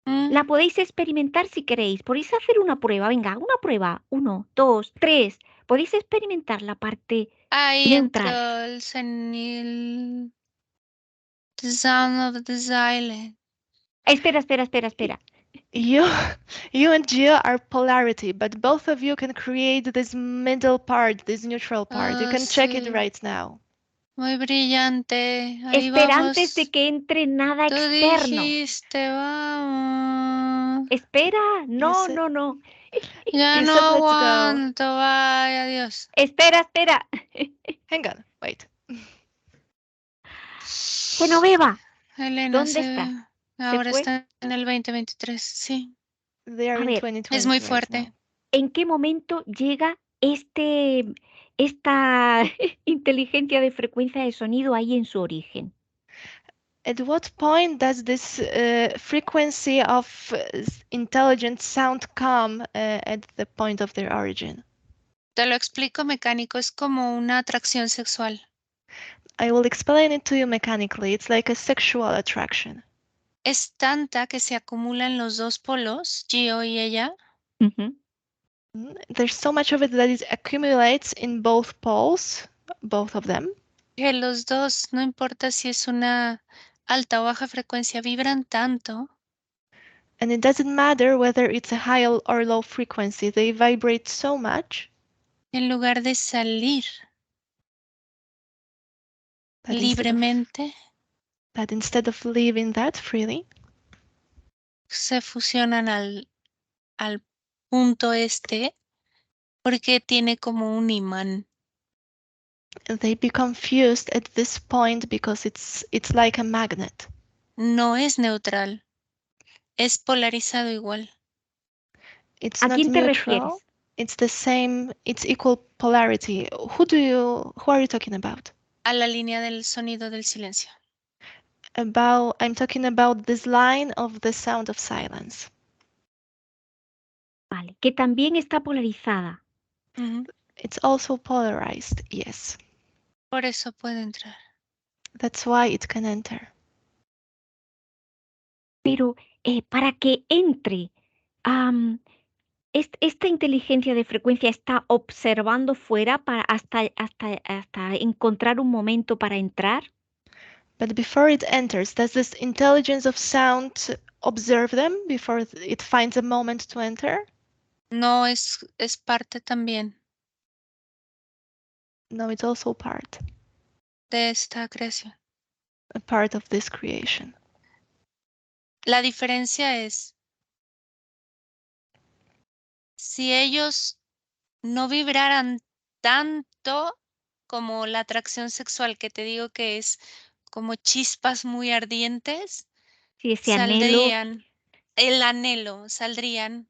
Mm. La podéis experimentar si queréis. Podéis hacer una prueba. Venga, una prueba. 1, 2, 3. Podéis experimentar la parte Ahí entró neutral. the sound of the silence. Espera. You, you and Geo are polarity, but both of you can create this middle part, this neutral part. You Oh, can check it sí. right now. Muy brillante. Ahí Espera antes de vamos. que entre nada Tú externo. dijiste, vamos. Espera, You no, said, no, no. Ya you no said let's go. aguanto. Vaya Dios. Espera. Hang on, wait. Genoveva, Elena ¿dónde se estás? ve. ¿Se Ahora fue? está en el 2023. Sí. They are A in ver, Es muy 2020 right fuerte. now. ¿en qué momento llega esta inteligencia de frecuencia de sonido ahí en su origen? At what point does this frequency of intelligent sound come at the point of their origin? Te lo explico mecánico. Es como una atracción sexual. I will explain it to you mechanically. It's like a sexual attraction. Es tanta que se acumulan los dos polos, Gio y ella, Ujú. There's so much of it that it accumulates in both poles, both of them. que los dos, no importa si es una alta o baja frecuencia, vibran tanto And it doesn't matter whether it's a high or low frequency, they vibrate so much en lugar de salir that libremente, instead of leaving that freely, se fusionan al punto este porque tiene como un imán. they become fused at this point because it's like a magnet. No es neutral, es polarizado igual. It's ¿A not quién te neutral. refieres? It's the same. It's equal polarity. Who are you talking about? A la línea del sonido del silencio. I'm talking about this line of the sound of silence. Vale, que también está polarizada. Ujú. It's also polarized, yes. Por eso puede entrar. That's why it can enter. Pero para que entre, am, esta inteligencia de frecuencia está observando fuera para hasta encontrar un momento para entrar. But before it enters, does this intelligence of sound observe them before it finds a moment to enter? No es parte también No, it's also part, de esta creación. a part of this creation. La diferencia es, si ellos no vibraran tanto como la atracción sexual que te digo que es como chispas muy ardientes, Si ese anhelo, saldrían, el anhelo, saldrían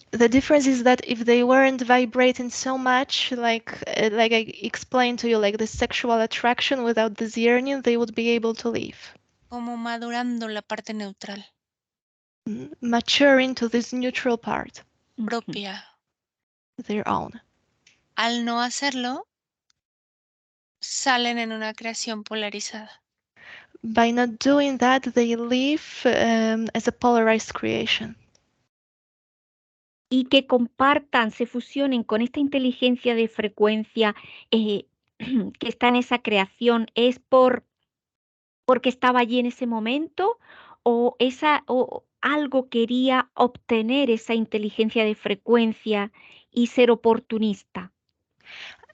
The difference is that if they weren't vibrating so much, like I explained to you, like the sexual attraction without this yearning, they would be able to leave, como madurando la parte neutral maturing to this neutral part, ujú, propia. their own. Al no hacerlo, salen en una creación polarizada. By not doing that, they leave as a polarized creation. y que compartan, se fusionen con esta inteligencia de frecuencia eh, que está en esa creación, es porque estaba allí en ese momento o algo quería obtener esa inteligencia de frecuencia y ser oportunista.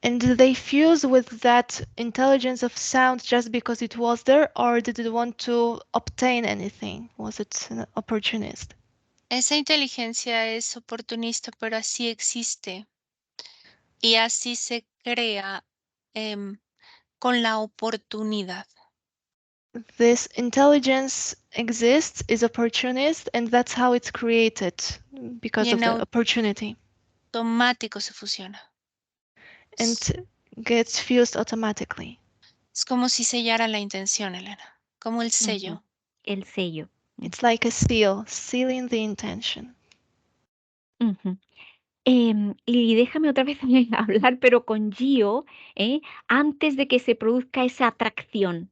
And did they fuse with that intelligence of sound just because it was there, or did it want to obtain anything? Was it an opportunist? Esa inteligencia es oportunista, pero así existe y así se crea con la oportunidad. This intelligence exists, is opportunist, and that's how it's created because Y of en the opportunity. automático se fusiona. And gets fused automatically. Es como si sellara la intención, Elena, como el sello. El sello. It's like a seal, sealing the intention. Lili, déjame otra vez hablar, pero con Gio, antes de que se produzca esa atracción.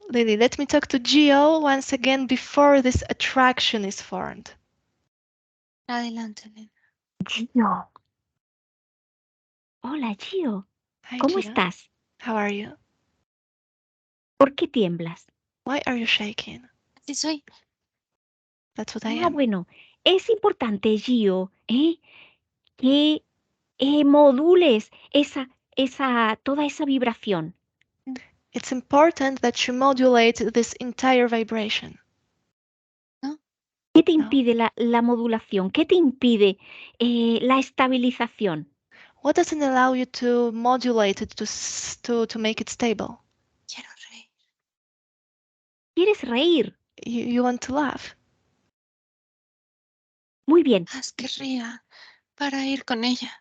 Lily, let me talk to Gio once again before this attraction is formed. Adelante, Elena. Gio. Hola, Gio. Hi, ¿Cómo Gio. estás? How are you? ¿Por qué tiemblas? Why are you shaking? Así soy. That's what I am. Bueno, es importante, Gio, que modules toda esa vibración. It's important that you modulate this entire vibration. ¿No? ¿Qué te impide la modulación? ¿Qué te impide la estabilización? What doesn't allow you to modulate it to make it stable? Quiero reír. ¿Quieres reír? You want to laugh. Muy bien. Haz que ría para ir con ella.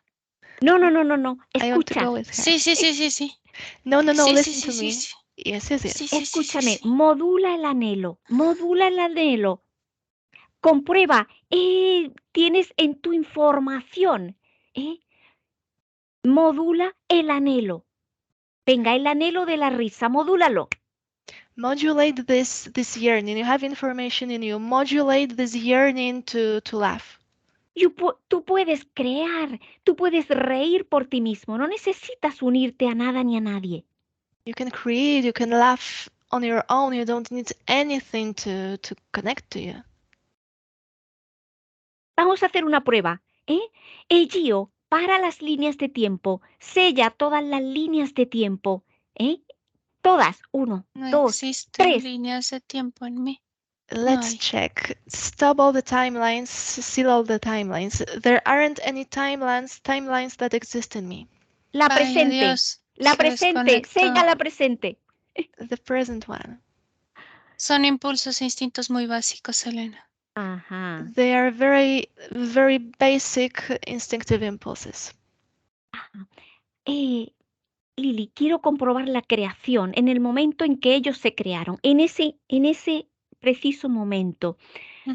No. I want to Escucha. go with her. Sí, sí, sí, sí, sí. No, Sí, listen sí, to sí, me. sí. Yes. Sí, sí, sí, sí, Escúchame. sí. Modula el anhelo. Modula el anhelo. Comprueba. Tienes en tu información. Modula el anhelo. Venga, el anhelo de la risa. Modúlalo. Modulate this yearning. You have information in you. Modulate this yearning to laugh. Tú puedes crear, tú puedes reír por ti mismo, no necesitas unirte a nada ni a nadie. You can create, you can laugh on your own. You don't need anything to connect to you. Vamos a hacer una prueba, Gio, para las líneas de tiempo, sella todas las líneas de tiempo, todas, 1, No 2, existen 3. líneas de tiempo en mí. Let's check. Stop all the timelines, seal all the timelines. There aren't any timelines that exist in me. La Vaya presente, Dios, la se presente, sella desconectó. la presente. The present one. Son impulsos e instintos muy básicos, Elena. Ajá. They are very, very basic instinctive impulses. Lili, quiero comprobar la creación en el momento en que ellos se crearon, en ese preciso momento. Mm.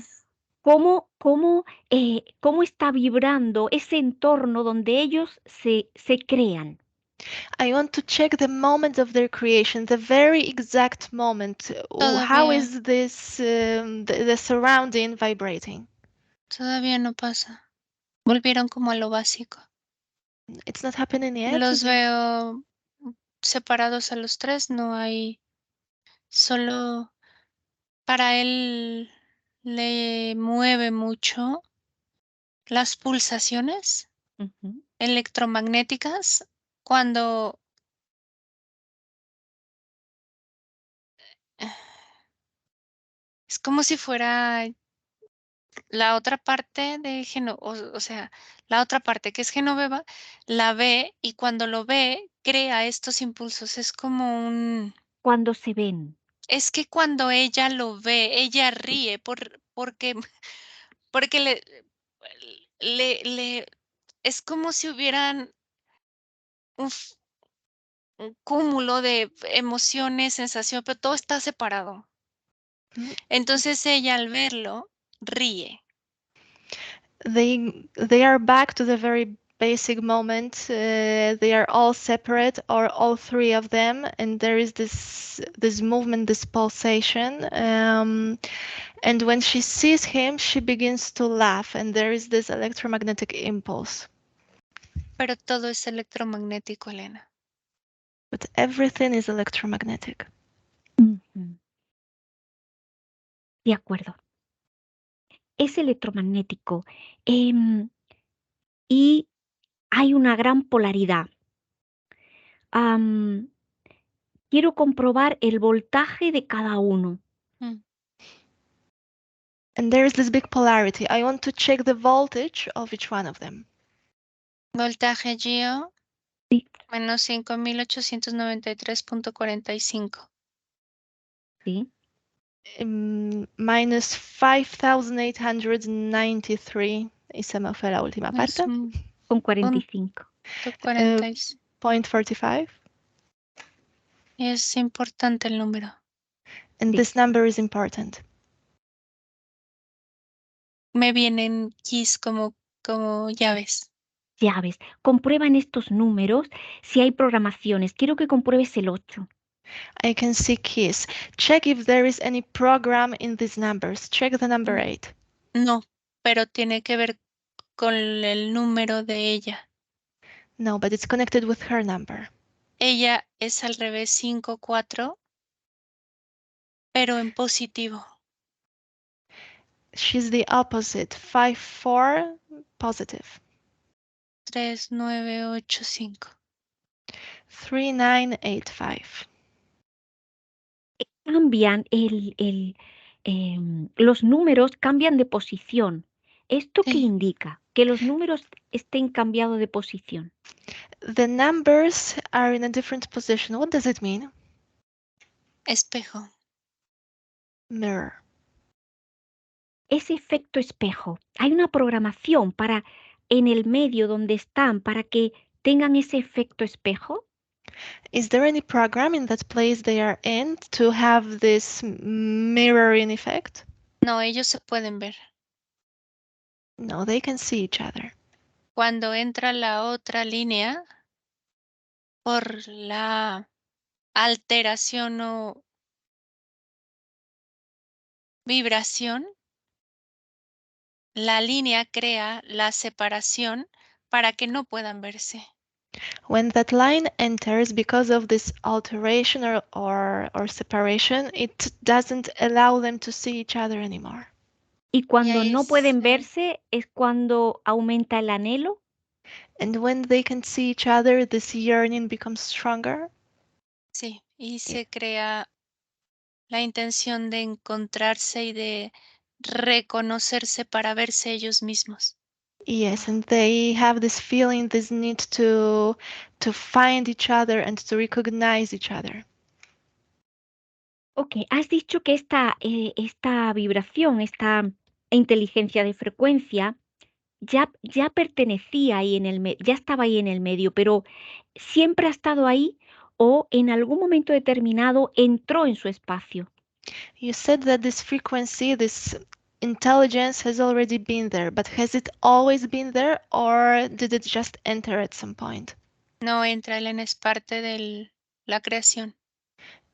¿Cómo está vibrando ese entorno donde ellos se crean? I want to check the moment of their creation, the very exact moment. How Todavía, is this, the surrounding vibrating? todavía no pasa. Volvieron como a lo básico. It's not happening yet. Los veo separados a los tres, no hay, solo para él le mueve mucho las pulsaciones Ujú. electromagnéticas cuando es como si fuera la otra parte de o sea, la otra parte que es Genoveva, la ve y cuando lo ve, crea estos impulsos. Es como Cuando se ven. es que cuando ella lo ve, ella ríe porque, porque le, es como si hubieran un, un cúmulo de emociones, sensación, pero todo está separado. Mm. Entonces ella al verlo, ríe. They are back to the very basic moment. They are all separate, or all three of them, and there is this movement, this pulsation. And when she sees him, she begins to laugh, and there is this electromagnetic impulse. Pero todo es electromagnético, Elena. But everything is electromagnetic. Ujú. De acuerdo. Es electromagnético. Y hay una gran polaridad. Quiero comprobar el voltaje de cada uno. Mm. And there is this big polarity. I want to check the voltage of each one of them. Voltaje Gio, Sí. menos 5.893.45. ¿sí? Minus 5,893. Y se me fue la última Es parte. un Con punto 45. 46. 0.45. Es importante el número. And Sí. this number is important. Me vienen keys como llaves. Llaves. Comprueba en estos números si hay programaciones. Quiero que compruebes el 8. I can see keys. Check if there is any program in these numbers. Check the number 8. No, pero tiene que ver con el número de ella. No, but it's connected with her number. Ella es al revés 5-4, pero en positivo. She's the opposite. 5-4 positive. 3-9-8-5. 3-9-8-5. Cambian los números cambian de posición. ¿Esto qué Sí, indica? Que los números estén cambiados de posición. The numbers are in a different position. What does it mean? espejo. Mirror. Ese efecto espejo. Hay una programación para en el medio donde están para que tengan ese efecto espejo. Is there any program in that place they are in to have this mirroring effect? No, ellos se pueden ver. No, they can see each other. Cuando entra la otra línea, por la alteración o vibración, la línea crea la separación para que no puedan verse. When that line enters, because of this alteration or separation, it doesn't allow them to see each other anymore. Y Y cuando ahí no pueden verse es cuando aumenta el anhelo. And when they can see each other, this yearning becomes stronger. sí, y se crea la intención de encontrarse y de reconocerse para verse ellos mismos. Yes, and they have this feeling, this need to find each other and to recognize each other. Ok, has dicho que esta vibración, esta inteligencia de frecuencia, ya pertenecía ahí ya estaba ahí en el medio, pero siempre ha estado ahí o en algún momento determinado entró en su espacio. You said that this frequency, this intelligence has already been there, but has it always been there or did it just enter at some point? No entra, Elena, es parte de la creación.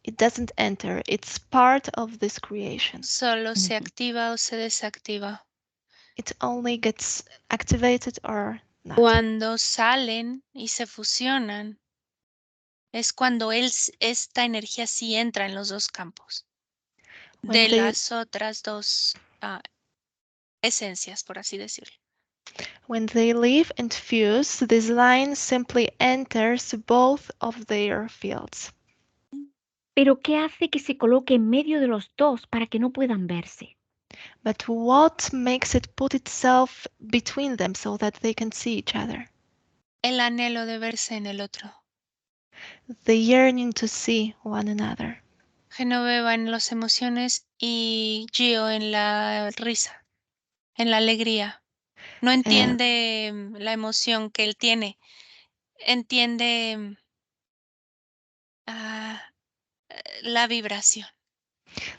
It doesn't enter, it's part of this creation. Solo se Ujú. activa o se desactiva. It only gets activated or not. Cuando salen y se fusionan, es cuando esta energía sí entra en los dos campos When de they las otras dos esencias, por así decirlo. When they leave and fuse, this line simply enters both of their fields. Pero ¿qué hace que se coloque en medio de los dos para que no puedan verse? But what makes it put itself between them so that they can see each other? El anhelo de verse en el otro. The yearning to see one another. Genoveva en las emociones y Gio en la risa, en la alegría. No entiende la emoción que él tiene, entiende ah, la vibración.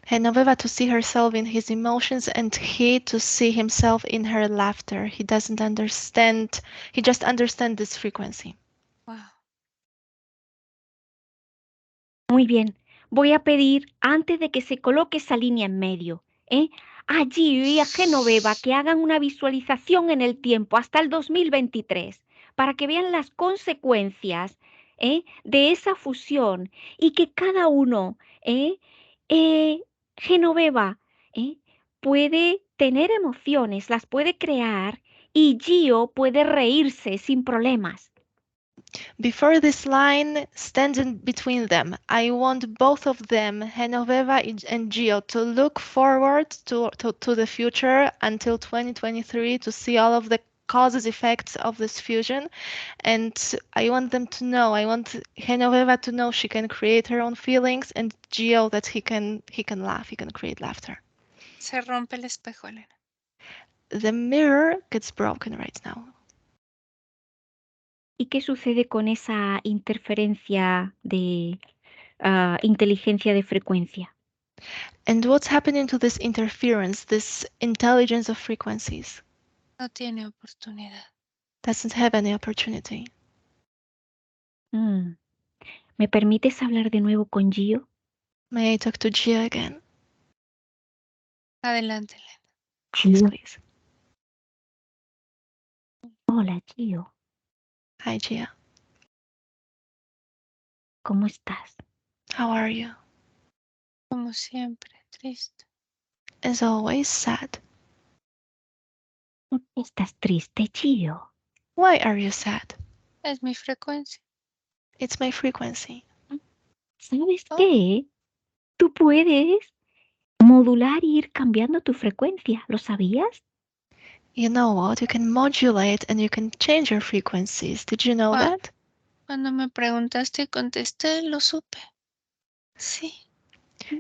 Genoveva to see herself in his emotions and he to see himself in her laughter. He doesn't understand, he just understands this frequency. Wow. Muy bien, voy a pedir antes de que se coloque esa línea en medio, a Gio y a Genoveva que hagan una visualización en el tiempo hasta el 2023 para que vean las consecuencias de esa fusión y que cada uno, Genoveva, puede tener emociones, las puede crear y Gio puede reírse sin problemas. Before this line standing between them, I want both of them, Genoveva and Gio, to look forward to the future until 2023 to see all of the causes effects of this fusion, and I want them to know. I want Genoveva to know she can create her own feelings, and Gio that he can laugh. He can create laughter. Se rompe el espejo, Elena. The mirror gets broken right now. ¿Y qué sucede con esa interferencia de inteligencia de frecuencia? And what's happening to this interference, this intelligence of frequencies? No tiene oportunidad. Doesn't have any opportunity. Mm. ¿Me permites hablar de nuevo con Gio? May I talk to Gio again? Adelante, Elena. Yes, please. Hola, Gio. Hi, Gio. ¿Cómo estás? How are you? Como siempre, triste. As always, sad. ¿Por qué estás triste, Gio? Why are you sad? Es mi frecuencia. It's my frequency. ¿Sabes Oh, qué? Tú puedes modular y ir cambiando tu frecuencia. ¿Lo sabías? You know what? You can modulate and you can change your frequencies. Did you know that? cuando me preguntaste y contesté, lo supe. Sí,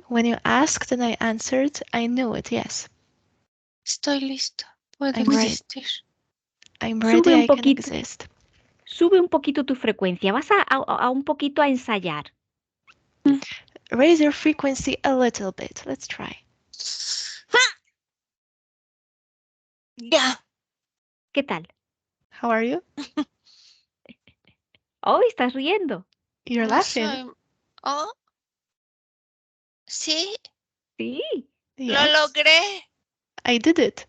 When you asked and I answered, I knew it, yes. estoy listo. Puedo I'm ready. existir. I'm Sube ready, un I can poquito. exist. Sube un poquito tu frecuencia. Vas a un poquito a ensayar. Raise your frequency a little bit. Let's try. Ya. ¿Qué tal? How are you? Oh, estás riendo. You're No laughing. soy. Oh, sí, Sí. lo Yes, logré. I did it.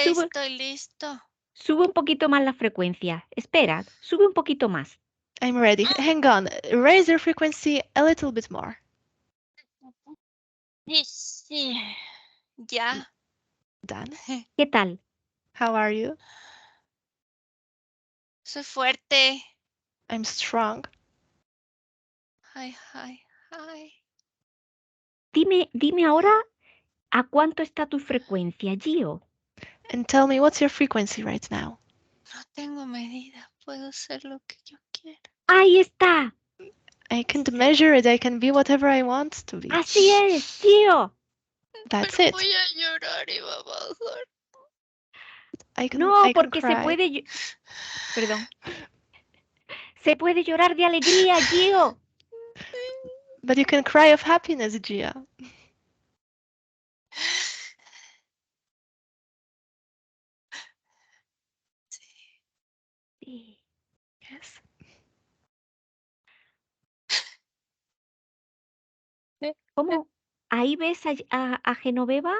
Sube, Estoy listo. sube un poquito más la frecuencia. Espera, sube un poquito más. I'm ready. Hang on. Raise your frequency a little bit more. Sí. Ya. Done. ¿Qué tal? How are you? Soy fuerte. I'm strong. Ay, ay, ay. Dime ahora a cuánto está tu frecuencia, Gio. And tell me, what's your frequency right now? No tengo medida. Puedo hacer lo que yo quiera. Ahí está. I can't measure it. I can be whatever I want to be. Así es, Gio. That's Pero it. voy a llorar y va a bajar. No, I can porque se cry. puede... Perdón. Se puede llorar de alegría, Gio. But you can cry of happiness, Gia. Sí. Yes. ¿Cómo? ¿Ahí ves a Genoveva?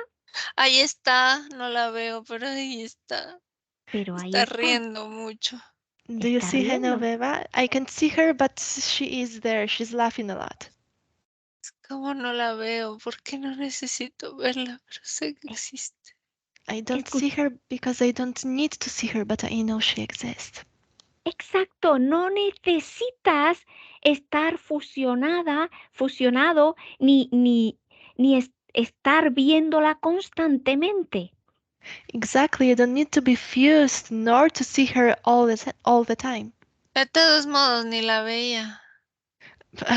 Ahí está, no la veo, pero ahí está. Pero ahí Está está. riendo mucho. Do you Está see riendo. Genoveva? I can see her, but she is there. She's laughing a lot. ¿Cómo no la veo? ¿Por qué no necesito verla? Pero sé que Eh, existe. I don't see Escucha. her because I don't need to see her, but I know she exists. Exacto, no necesitas estar fusionado, ni estar viéndola constantemente. Exactly. You don't need to be fused nor to see her all the time. De todos modos, ni la veía.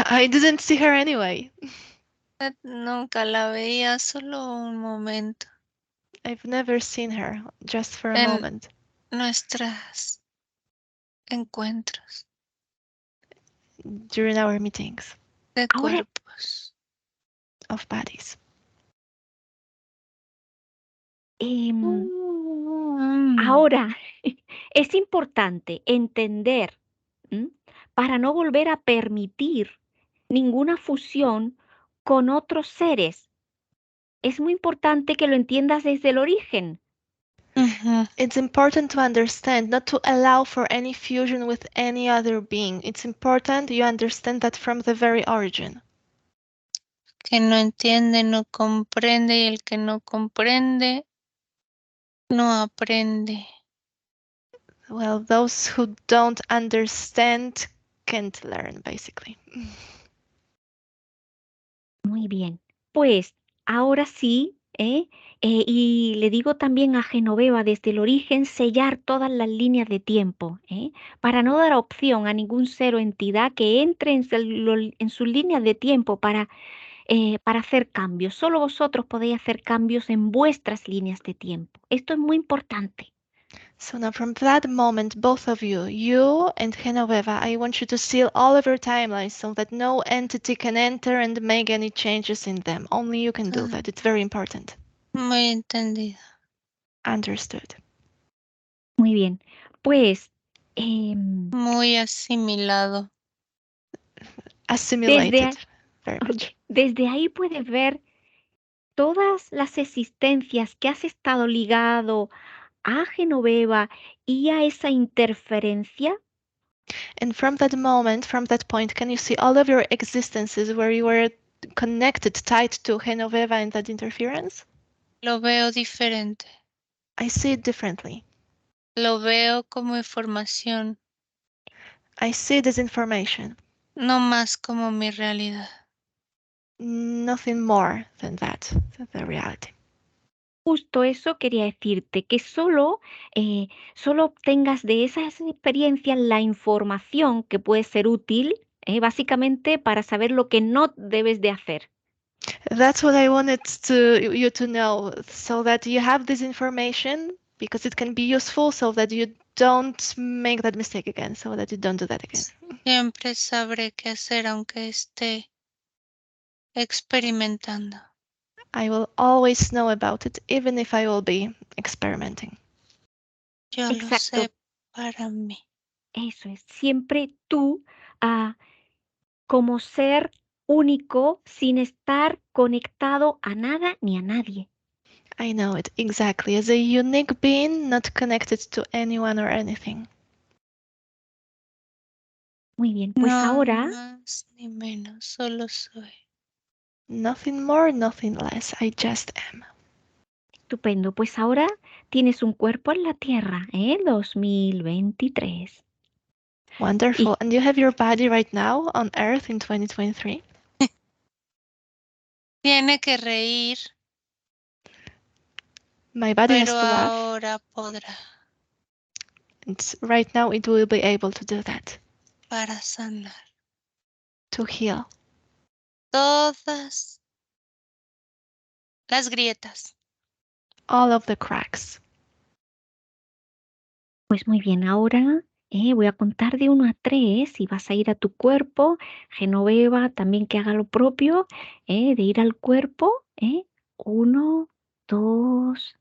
I didn't see her anyway. Nunca la veía, solo un momento. I've never seen her, just for a En moment. nuestras encuentros During our meetings de Ahora, cuerpos. of bodies. em, Mm. ahora es importante entender, ¿m? Para no volver a permitir ninguna fusión con otros seres. Es muy importante que lo entiendas desde el origen. Ujú. It's important to understand, not to allow for any fusion with any other being. It's important you understand that from the very origin. Que no entiende, no comprende, y el que no comprende, no aprende. Well, those who don't understand can't learn, basically. Muy bien. Pues ahora sí, Y le digo también a Genoveva desde el origen sellar todas las líneas de tiempo, para no dar opción a ningún ser o entidad que entre en sus líneas de tiempo para hacer cambios. Solo vosotros podéis hacer cambios en vuestras líneas de tiempo. Esto es muy importante. So now from that moment, both of you, you and Genoveva, I want you to seal all of your timelines so that no entity can enter and make any changes in them. Only you can do that. It's very important. Muy entendido. Understood. Muy bien. Pues em, Muy asimilado. Assimilated. desde, Very ok, much. desde ahí puedes ver todas las existencias que has estado ligado a Genoveva y a esa interferencia. And from that moment, from that point, can you see all of your existences where you were connected, tied to Genoveva and that interference? Lo veo diferente. I see it differently. Lo veo como información, I see it as information, no más como mi realidad. nothing more than that, the reality. Justo eso quería decirte, que solo obtengas de esas experiencias la información que puede ser útil, básicamente para saber lo que no debes de hacer. That's what I wanted you to know, so that you have this information because it can be useful, so that you don't make that mistake again, so that you don't do that again. Siempre sabré qué hacer aunque esté experimentando. I will always know about it, even if I will be experimenting. Yo lo Exacto, sé para mí. eso es. Siempre tú, como ser único, sin estar conectado a nada ni a nadie. I know it exactly, as a unique being, not connected to anyone or anything. Muy bien, pues No ahora, más ni menos, solo soy. Nothing more, nothing less. I just am. estupendo, pues ahora tienes un cuerpo en la Tierra, 2023. Wonderful. Y And you have your body right now on Earth in 2023? Tiene que reír, My body has pero to laugh, ahora podrá and right now it will be able to do that, para sanar to heal todas las grietas. all of the cracks. pues muy bien, ahora voy a contar de 1 a 3 y vas a ir a tu cuerpo. Genoveva también que haga lo propio, de ir al cuerpo. 1, 2,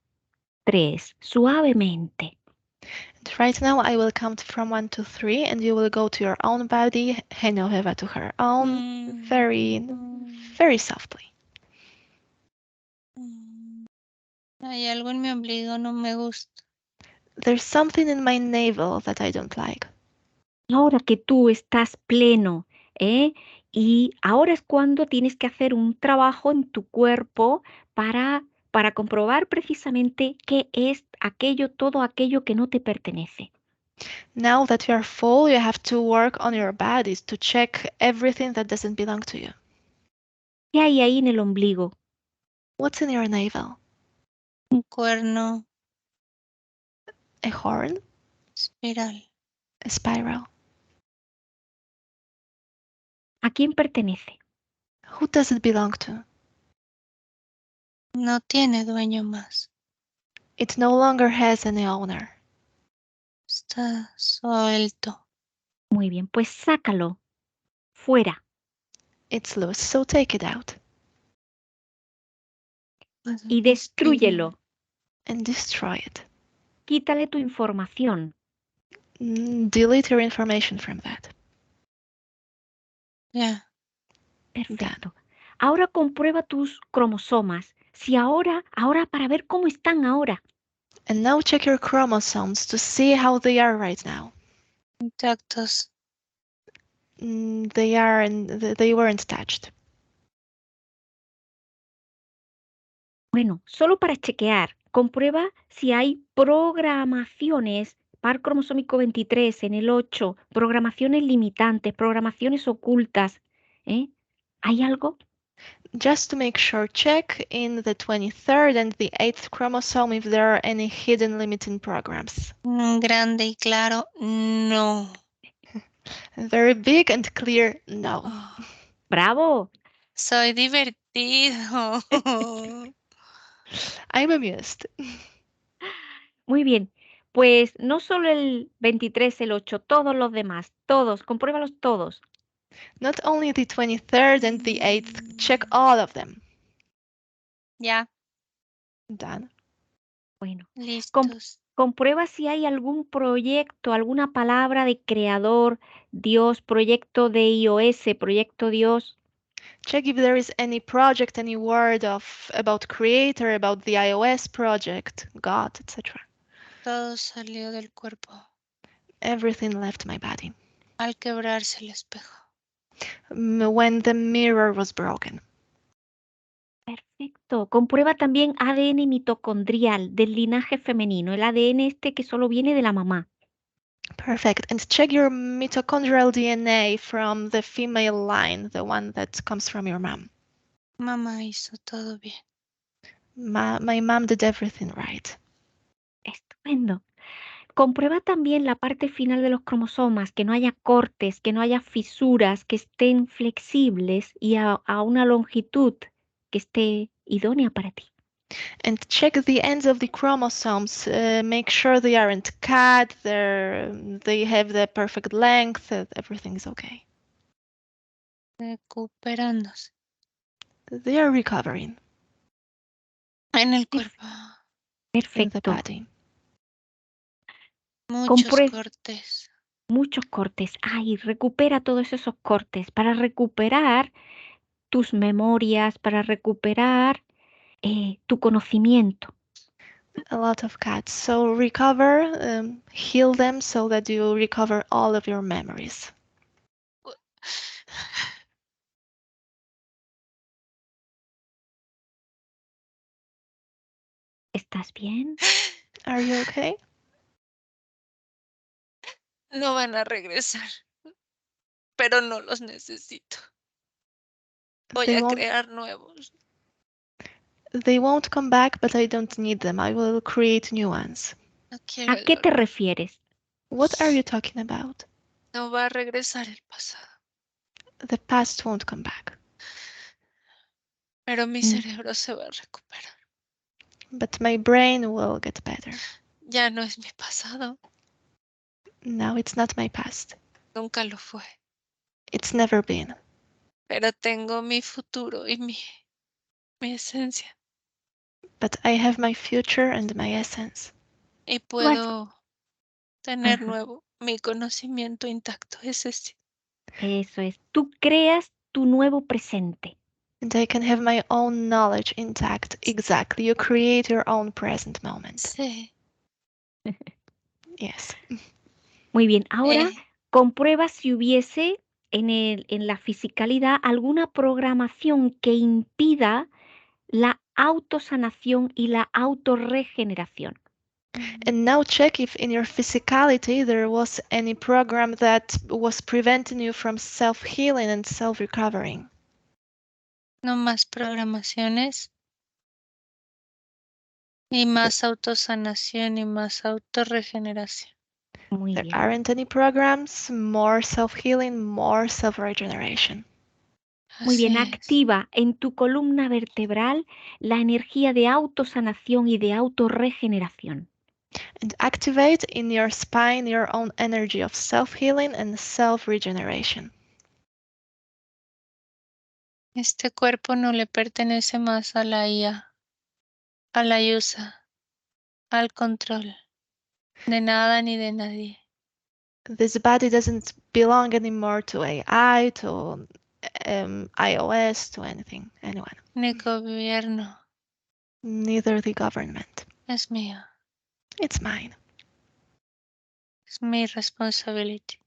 3, suavemente. And right now I will count from 1 to 3, and you will go to your own body, Genoveva to her own, very, very softly. Hay algo en mi ombligo, no me gusta. There's something in my navel that I don't like. Ahora que tú estás pleno, y ahora es cuando tienes que hacer un trabajo en tu cuerpo para comprobar precisamente qué es aquello, todo aquello que no te pertenece. Now that you are full, you have to work on your bodies to check everything that doesn't belong to you. ¿Qué hay ahí en el ombligo? What's in your navel? Un cuerno A horn? espiral. A spiral? ¿A quién pertenece? Who does it belong to? No tiene dueño más. It no longer has any owner. Está suelto. Muy bien, pues sácalo fuera It's loose, so take it out y destrúyelo. and destroy it. Quítale tu información. Delete your information from that. Ya. Perfecto. Ahora comprueba tus cromosomas. Si ahora para ver cómo están ahora. And now check your chromosomes to see how they are right now. Intactos. They weren't touched. Bueno, solo para chequear, comprueba si hay programaciones, par cromosómico 23 en el 8, programaciones limitantes, programaciones ocultas. ¿Hay algo? Just to make sure, check in the 23rd and the 8th chromosome if there are any hidden limiting programs. Grande y claro, no. Very big and clear, no. Oh, ¡Bravo! soy divertido. I'm amused. Muy bien. Pues no solo el 23, el 8, todos los demás, todos, compruébalos todos. Not only the 23rd and the 8th, check all of them. Ya, Done. Bueno, listos. comprueba si hay algún proyecto, alguna palabra de creador, Dios, proyecto de iOS, proyecto Dios. Check if there is any project, any word about creator, about the iOS project, God, etc. Todo salió del cuerpo Everything left my body. al quebrarse el espejo. When the mirror was broken. Perfecto. Comprueba también ADN mitocondrial del linaje femenino, el ADN este que solo viene de la mamá. Perfect. And check your mitochondrial DNA from the female line, the one that comes from your mom. Mamá hizo todo bien. My mom did everything right. Estupendo. Comprueba también la parte final de los cromosomas, que no haya cortes, que no haya fisuras, que estén flexibles y a una longitud que esté idónea para ti. And check the ends of the chromosomes. Make sure they aren't cut. They have the perfect length. Everything is okay. Recuperándose They are recovering en el cuerpo. in the Perfecto. body. Muchos Comprueba cortes. muchos cortes. Ay, recupera todos esos cortes para recuperar tus memorias, para recuperar tu conocimiento. A lot of cuts. So recover, heal them so that you recover all of your memories. ¿Estás bien? Are you okay? No van a regresar, pero no los necesito. Voy They a won't crear nuevos. they won't come back, but I don't need them. I will create new ones. No quiero ¿A el qué te dolor. refieres? What are you talking about? No va a regresar el pasado, The past won't come back, pero mi Mm, cerebro se va a recuperar. but my brain will get better. Ya no es mi pasado, No, it's not my past. nunca lo fue, It's never been. pero tengo mi futuro y mi esencia. But I have my future and my essence. Y tú has- puedo tener Ajá, nuevo, mi conocimiento intacto, ese sí. eso es. Tú creas tu nuevo presente. And I can have my own knowledge intact. Exactly. You create your own present moment. Sí. Yes. Muy bien. Ahora Eh, comprueba si hubiese en la fisicalidad alguna programación que impida la autosanación y la autorregeneración. And now check if in your physicality there was any program that was preventing you from self-healing and self-recovering. no más programaciones y más autosanación y más autorregeneración. Muy There bien. aren't any programs, more self-healing, more self-regeneration. Muy Así bien. es. Activa en tu columna vertebral la energía de autosanación y de autorregeneración. And activate in your spine your own energy of self-healing and self-regeneration. Este cuerpo no le pertenece más a la IA, a la IUSA, al control de nada ni de nadie. This body doesn't belong anymore to AI, to iOS, to anyone. Ni gobierno, Neither the government. es mío, It's mine. es mi responsabilidad.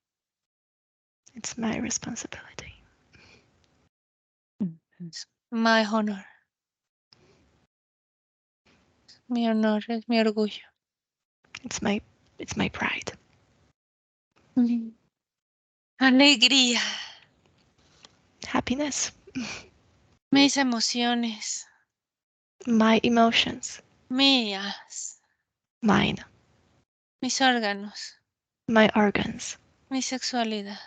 It's my responsibility. Ujú. My honor. Mi honor es mi orgullo. It's my pride. Mi alegría. Happiness. Mis emociones. My emotions. Mías. Mine. Mis órganos. My organs. Mi sexualidad.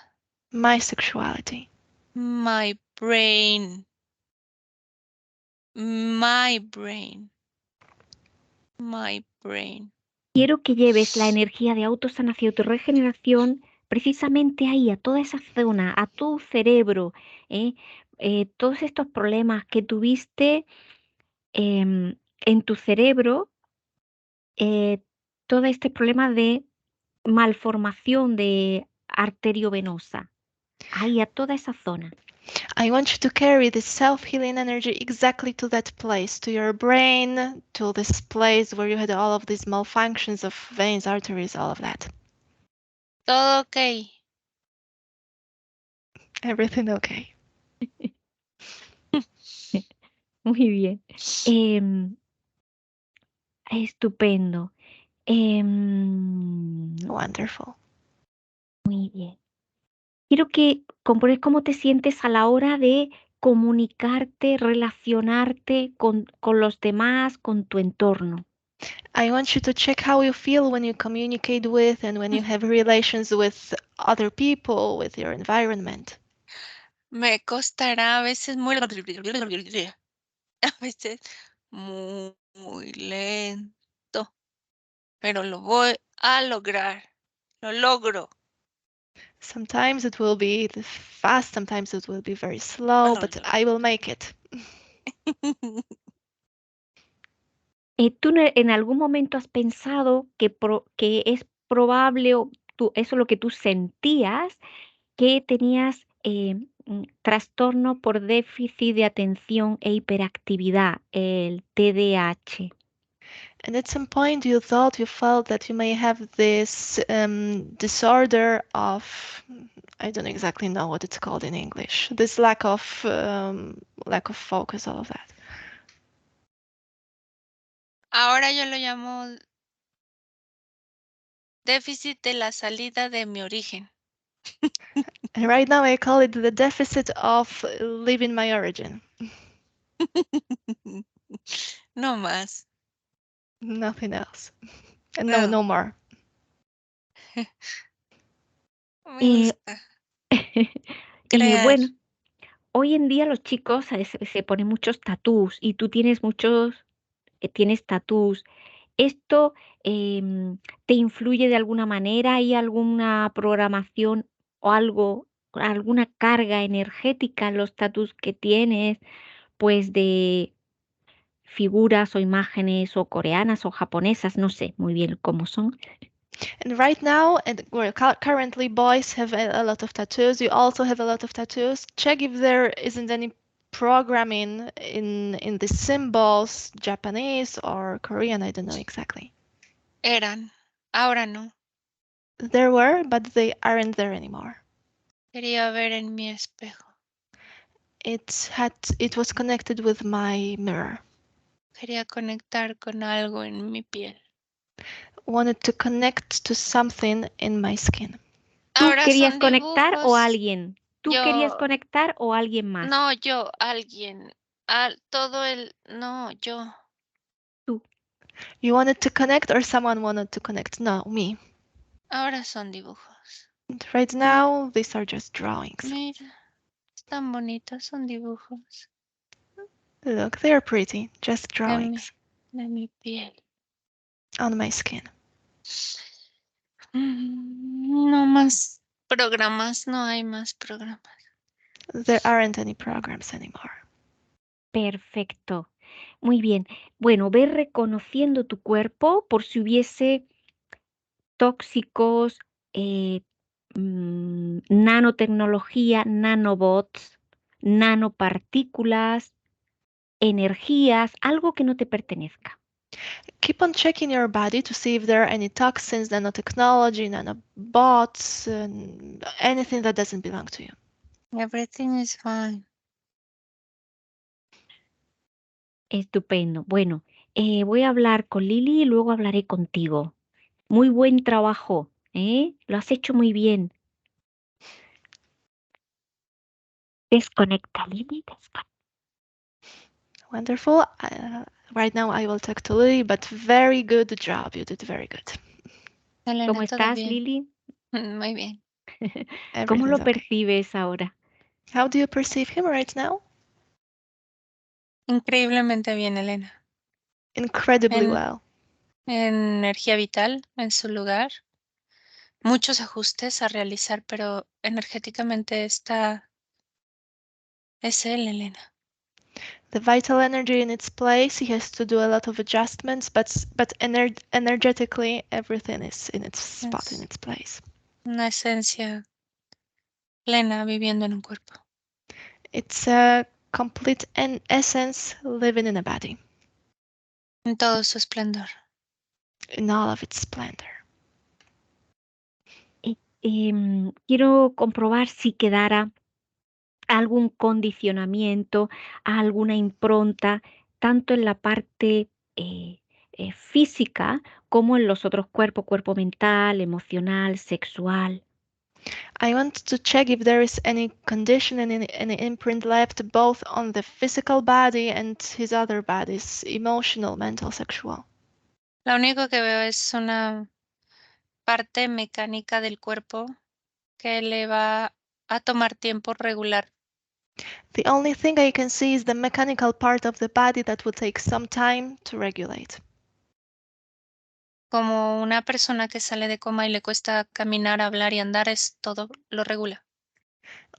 My sexuality. My brain. My brain. My brain. Quiero que lleves la energía de autosanación y autorregeneración precisamente ahí, a toda esa zona, a tu cerebro, ¿eh? Todos estos problemas que tuviste en tu cerebro, todo este problema de malformación de arteriovenosa, ahí a toda esa zona. I want you to carry this self-healing energy exactly to that place, to your brain, to this place where you had all of these malfunctions of veins, arteries, all of that. Todo ok. Everything okay. Muy bien. Em, estupendo. Wonderful. Muy bien. Quiero que compruebes cómo te sientes a la hora de comunicarte, relacionarte con los demás, con tu entorno. I want you to check how you feel when you communicate with and when you have relations with other people, with your environment. Me costará a veces muy... A veces muy lento. Pero lo voy a lograr. Lo logro. Sometimes it will be fast, sometimes it will be very slow, but I will make it. ¿Tú en algún momento has pensado que es probable, o eso es lo que tú sentías, que tenías trastorno por déficit de atención e hiperactividad, el TDAH? And at some point you thought you felt that you may have this disorder of, I don't exactly know what it's called in English, this lack of focus, all of that. Ahora yo lo llamo déficit de la salida de mi origen. And right now I call it the deficit of leaving my origin. No más. Nothing else. And No. no more. Me Eh, gusta y crear. bueno, hoy en día los chicos se ponen muchos tatús y tú tienes tienes tatús. ¿Esto te influye de alguna manera? ¿Hay alguna programación o algo, alguna carga energética en los tatús que tienes, pues de figuras o imágenes o coreanas o japonesas? No sé muy bien cómo son. And right now, currently boys have a lot of tattoos. You also have a lot of tattoos. Check if there isn't any programming in the symbols, Japanese or Korean, I don't know exactly. Eran. Ahora no. There were, but they aren't there anymore. Quería ver en mi espejo. It was connected with my mirror. Quería conectar con algo en mi piel. Wanted to connect to something in my skin. ¿Tú Ahora querías son conectar o dibujos. alguien? ¿Tú querías Yo, conectar o alguien más? no, yo, alguien. Todo el, no, yo. Tú. You wanted to connect or someone wanted to connect? No, me. Ahora son dibujos. And right now, these are just drawings. Mira, están bonitos, son dibujos Look, they're pretty, just drawings de mi piel. on my skin. No más programas, no hay más programas. There aren't any programs anymore. Perfecto. Muy bien. Bueno, ve reconociendo tu cuerpo por si hubiese tóxicos, nanotecnología, nanobots, nanopartículas, energías, algo que no te pertenezca. Keep on checking your body to see if there are any toxins, nanotechnology, nanobots, anything that doesn't belong to you. Everything is fine. Estupendo. Bueno, voy a hablar con Lili y luego hablaré contigo. Muy buen trabajo, ¿eh? Lo has hecho muy bien. Desconecta, Lili, desconecta. Wonderful. Right now I will talk to Lily, but very good job. You did very good. ¿Cómo Elena, todo estás, bien. Lili? Muy bien. ¿Cómo lo Everything's okay. percibes ahora? How do you perceive him right now? Increíblemente bien, Elena. Incredibly En, well. en energía vital, en su lugar. Muchos ajustes a realizar, pero energéticamente es él, Elena. The vital energy in its place. He has to do a lot of adjustments, but energetically everything is in its spot, in Es its place. una esencia plena viviendo en un cuerpo. It's a complete essence living in a body, En todo su esplendor. in all of its splendor. Quiero comprobar si quedara algún condicionamiento, alguna impronta, tanto en la parte física como en los otros cuerpos, cuerpo mental, emocional, sexual. I want to check if there is any condition and any imprint left both on the physical body and his other bodies, emotional, mental, sexual. Lo único que veo es una parte mecánica del cuerpo que le va a tomar tiempo regular, The only thing I can see is the mechanical part of the body that will take some time to regulate. como una persona que sale de coma y le cuesta caminar, hablar y andar, es todo lo regula.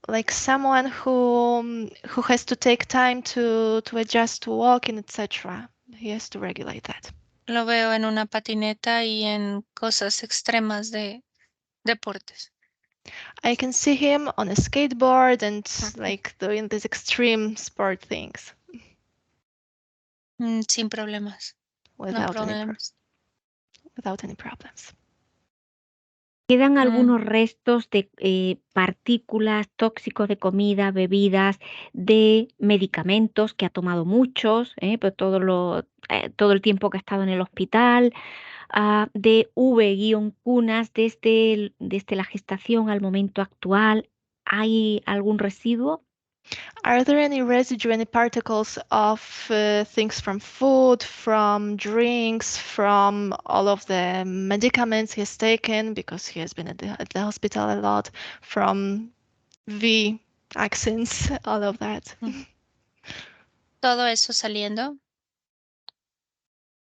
Like someone who has to take time to adjust to walking, etc. He has to regulate that. Lo veo en una patineta y en cosas extremas de deportes, I can see him on a skateboard and Exacto. like doing these extreme sport things sin problemas, no without problemas. without any problems. Quedan Mm, algunos restos de partículas tóxicos de comida, bebidas, de medicamentos que ha tomado muchos, pues todo el tiempo que ha estado en el hospital, de V-cunas desde la gestación al momento actual. ¿Hay algún residuo? Are there any residue, any particles of things from food, from drinks, from all of the medicaments he has taken because he has been at the hospital a lot, from V accents, all of that? mm. Todo eso saliendo,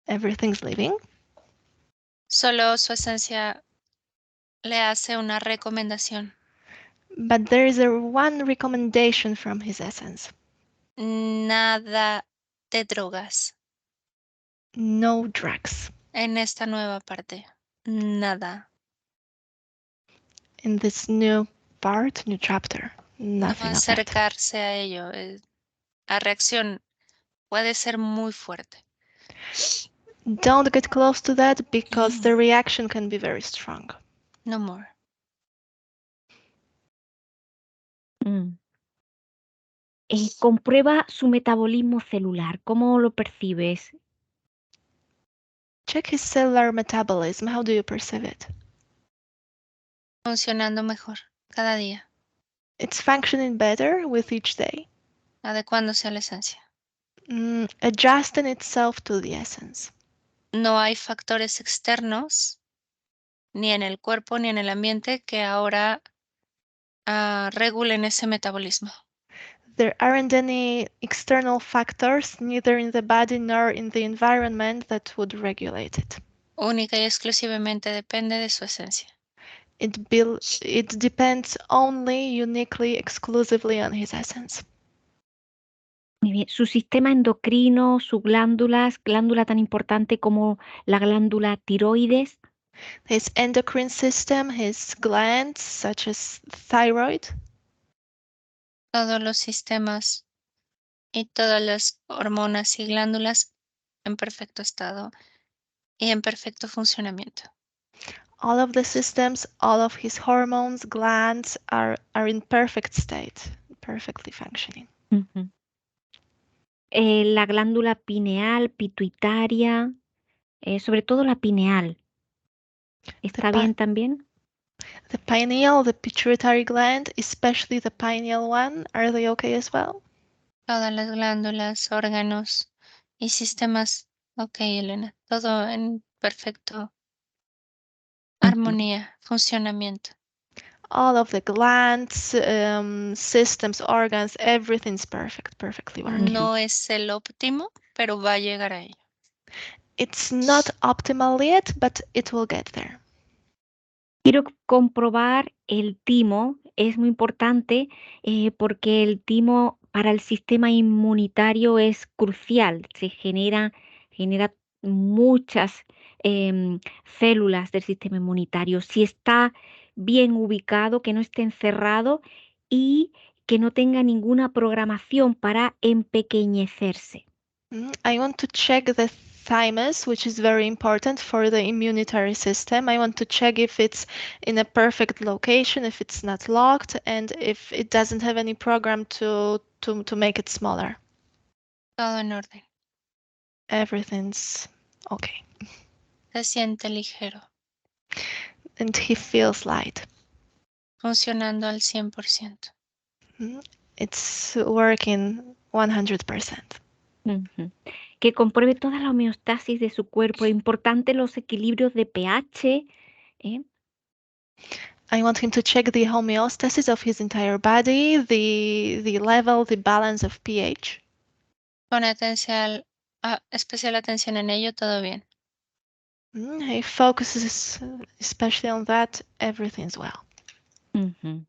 Everything's living. solo su esencia le hace una recomendación. But there is a one recommendation from his essence. Nada de drogas No drugs. en esta nueva parte. Nada. In this new part, new chapter, No nothing of that. acercarse a ello. La reacción puede ser muy fuerte. Don't get close to that because the reaction can be very strong. No more. Mm. Comprueba su metabolismo celular. ¿Cómo lo percibes? Check his cellular metabolism. How do you perceive it? Funcionando mejor cada día, It's functioning better with each day, adecuándose a la esencia. adjusting itself to the essence. No hay factores externos, ni en el cuerpo ni en el ambiente, que ahora regulen ese metabolismo. There aren't any external factors, neither in the body nor in the environment, that would regulate it. Única y exclusivamente depende de su esencia. It depends only, uniquely, exclusively on his essence. Muy bien. Su sistema endocrino, sus glándulas, glándula tan importante como la glándula tiroides. His endocrine system, his glands, such as thyroid, Todos los sistemas y todas las hormonas y glándulas en perfecto estado y en perfecto funcionamiento. all of the systems, all of his hormones, glands are in perfect state, perfectly functioning. Ujú. La glándula pineal, pituitaria, sobre todo la pineal. ¿Está bien también? The pineal, the pituitary gland, especially the pineal one, are they okay as well? Todas las glándulas, órganos y sistemas. Ok, Elena, todo en perfecto Ujú. armonía, funcionamiento. All of the glands, systems, organs, everything's perfectly working. No es el óptimo, pero va a llegar a ello. It's not optimal yet, but it will get there. Quiero comprobar el timo, es muy importante porque el timo para el sistema inmunitario es crucial. Genera muchas células del sistema inmunitario. Si está bien ubicado, que no esté encerrado y que no tenga ninguna programación para empequeñecerse. I want to check the thymus, which is very important for the immunitary system. I want to check if it's in a perfect location, if it's not locked, and if it doesn't have any program to make it smaller. Todo en orden. Everything's okay. Se siente ligero, And he feels light. funcionando al 100%. It's working 100%. Ujú. Que compruebe toda la homeostasis de su cuerpo. Es importante los equilibrios de pH. ¿eh? I want him to check the homeostasis of his entire body, the level, the balance of pH. Pon especial atención en ello, todo bien. He focuses especially on that. Everything's well. Ujú.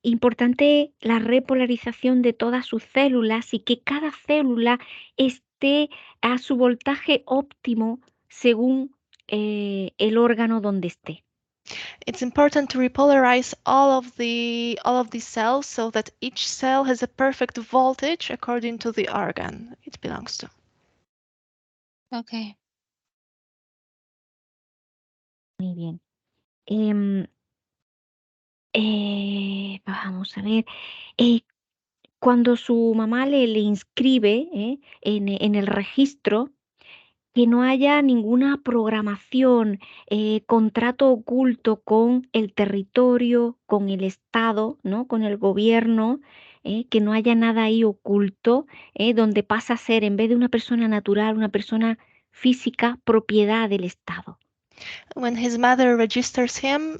Importante la repolarización de todas sus células y que cada célula esté a su voltaje óptimo según el órgano donde esté. It's important to repolarize all of the cells so that each cell has a perfect voltage according to the organ it belongs to. Ok. Muy bien. Vamos a ver. eh, Cuando su mamá le inscribe en el registro, que no haya ninguna programación, contrato oculto con el territorio, con el Estado, ¿no? Con el gobierno, que no haya nada ahí oculto, donde pasa a ser, en vez de una persona natural, una persona física, propiedad del Estado. When his mother registers him,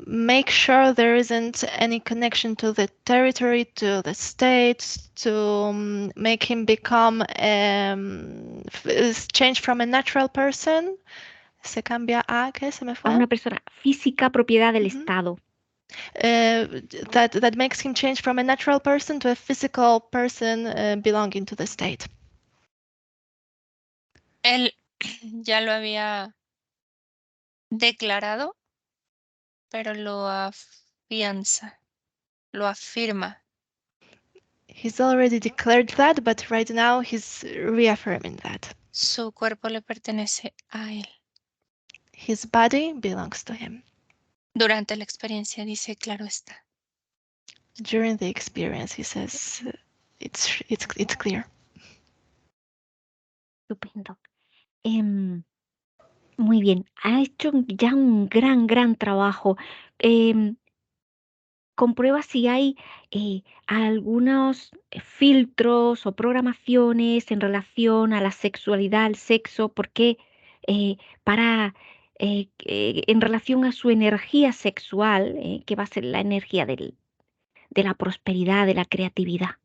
make sure there isn't any connection to the territory, to the state, to make him become change from a natural person. Se cambia a, ¿qué se me A fue? una persona física, propiedad del Ujú. Estado. That makes him change from a natural person to a physical person belonging to the state. Él ya lo había declarado, pero lo afianza, lo afirma. He's already declared that, but right now he's reaffirming that. Su cuerpo le pertenece a él. His body belongs to him. Durante la experiencia dice, claro está. During the experience, he says, it's clear. Estupendo. Muy bien, ha hecho ya un gran trabajo. Em, Comprueba si hay algunos filtros o programaciones en relación a la sexualidad, al sexo, porque para en relación a su energía sexual, que va a ser la energía de la prosperidad, de la creatividad.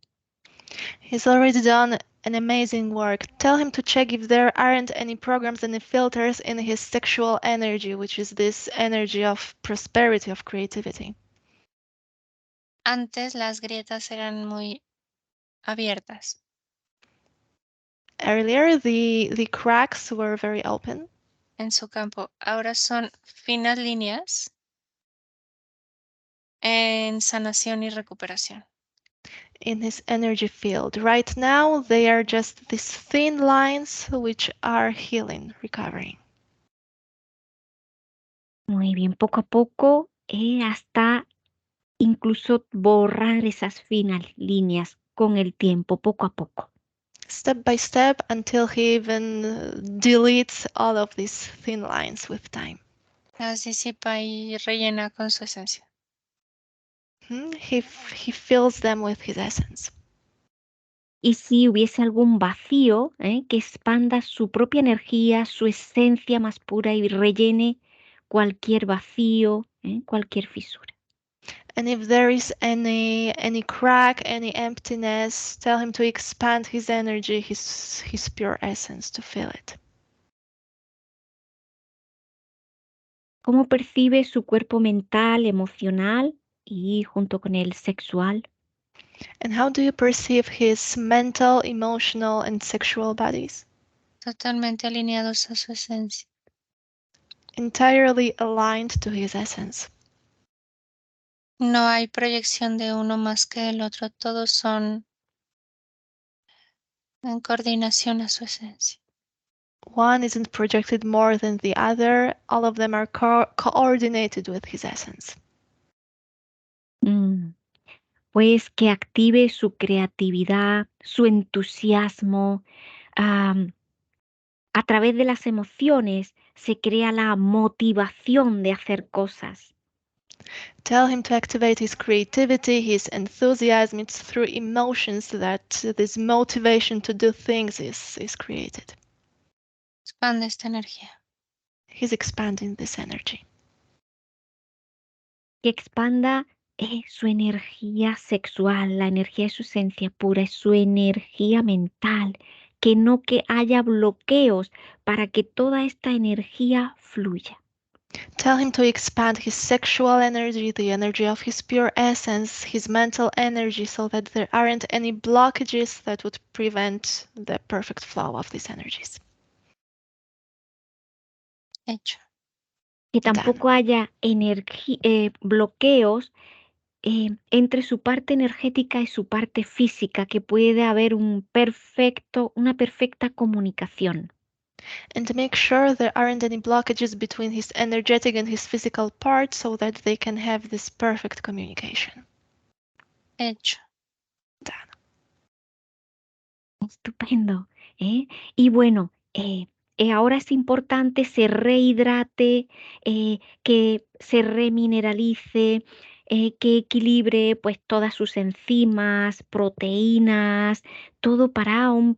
He's already done an amazing work. Tell him to check if there aren't any programs, any filters in his sexual energy, which is this energy of prosperity, of creativity. Antes las grietas eran muy abiertas. Earlier, the cracks were very open. En su campo. Ahora son finas líneas en sanación y recuperación. In his energy field. Right now, they are just these thin lines which are healing, recovering. Muy bien, poco a poco, hasta incluso borrar esas finas líneas con el tiempo, poco a poco. Step by step until he even deletes all of these thin lines with time. Las disipa y rellena con su esencia. He fills them with his essence. Y si hubiese algún vacío, que expanda su propia energía, su esencia más pura y rellene cualquier vacío, cualquier fisura. And if there is any crack, any emptiness, tell him to expand his energy, his pure essence, to fill it. ¿Cómo percibe su cuerpo mental, emocional y junto con el sexual? And how do you perceive his mental, emotional, and sexual bodies? Totalmente alineados a su esencia. Entirely aligned to his essence. No hay proyección de uno más que del otro. Todos son en coordinación a su esencia. One isn't projected more than the other. All of them are coordinated with his essence. Pues que active su creatividad, su entusiasmo. A través de las emociones se crea la motivación de hacer cosas. Tell him to activate his creativity, his enthusiasm. It's through emotions that this motivation to do things is created. Expande esta energía. He's expanding this energy. Que expanda su energía sexual, la energía de su esencia pura, su energía mental, que no que haya bloqueos para que toda esta energía fluya. Tell him to expand his sexual energy, the energy of his pure essence, his mental energy, so that there aren't any blockages that would prevent the perfect flow of these energies. Hecho. Que Done. tampoco haya bloqueos entre su parte energética y su parte física, que puede haber una perfecta comunicación. And to make sure there aren't any blockages between his energetic and his physical parts so that they can have this perfect communication. Hecho. Done. Estupendo. Y bueno, ahora es importante se rehidrate, que se remineralice, que equilibre pues todas sus enzimas, proteínas, todo para una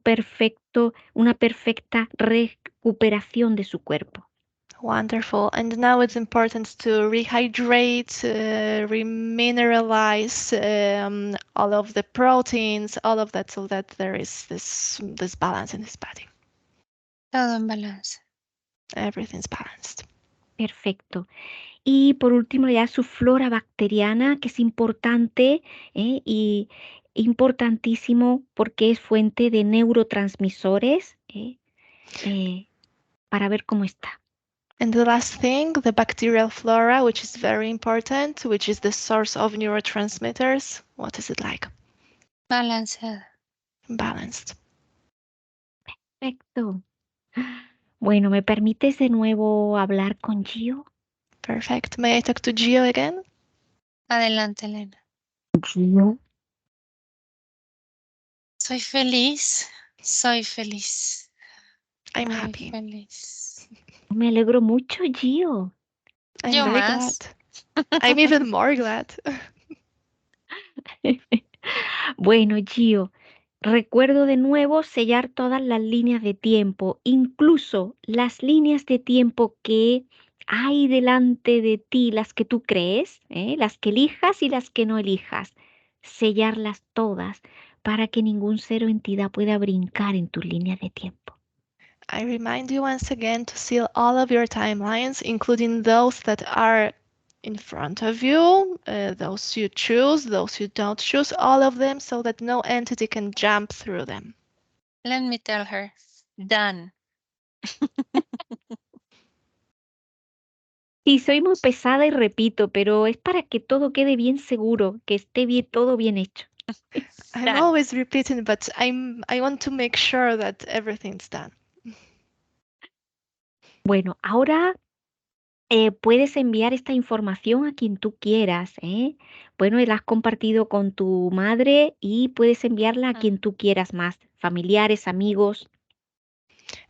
perfecta recuperación de su cuerpo. Wonderful. And now it's important to rehydrate, remineralize all of the proteins, all of that, so that there is this balance in his body. Todo en balance. Everything's balanced. Perfecto. Y por último, ya su flora bacteriana, que es importante y importantísimo porque es fuente de neurotransmisores para ver cómo está. And the last thing, the bacterial flora, which is very important, which is the source of neurotransmitters. What is it like? Balanceada. Balanced. Perfecto. Bueno, ¿me permites de nuevo hablar con Gio? Perfect. May I talk to Gio again? Adelante, Elena. Gio. Soy feliz. Soy feliz. I'm Muy happy. feliz. Me alegro mucho, Gio. I'm Yo very más. glad. I'm even more glad. Bueno, Gio, recuerdo de nuevo sellar todas las líneas de tiempo, incluso las líneas de tiempo que hay delante de ti, las que tú crees, las que elijas y las que no elijas. Sellarlas todas para que ningún ser o entidad pueda brincar en tu línea de tiempo. I remind you once again to seal all of your timelines, including those that are in front of you, those you choose, those you don't choose, all of them, so that no entity can jump through them. Let me tell her. Done. Sí, soy muy pesada y repito, pero es para que todo quede bien seguro, que esté bien, todo bien hecho. I'm Done. always repeating, but I want to make sure that everything's done. Bueno, ahora puedes enviar esta información a quien tú quieras, ¿eh? Bueno, la has compartido con tu madre y puedes enviarla a quien tú quieras más, familiares, amigos.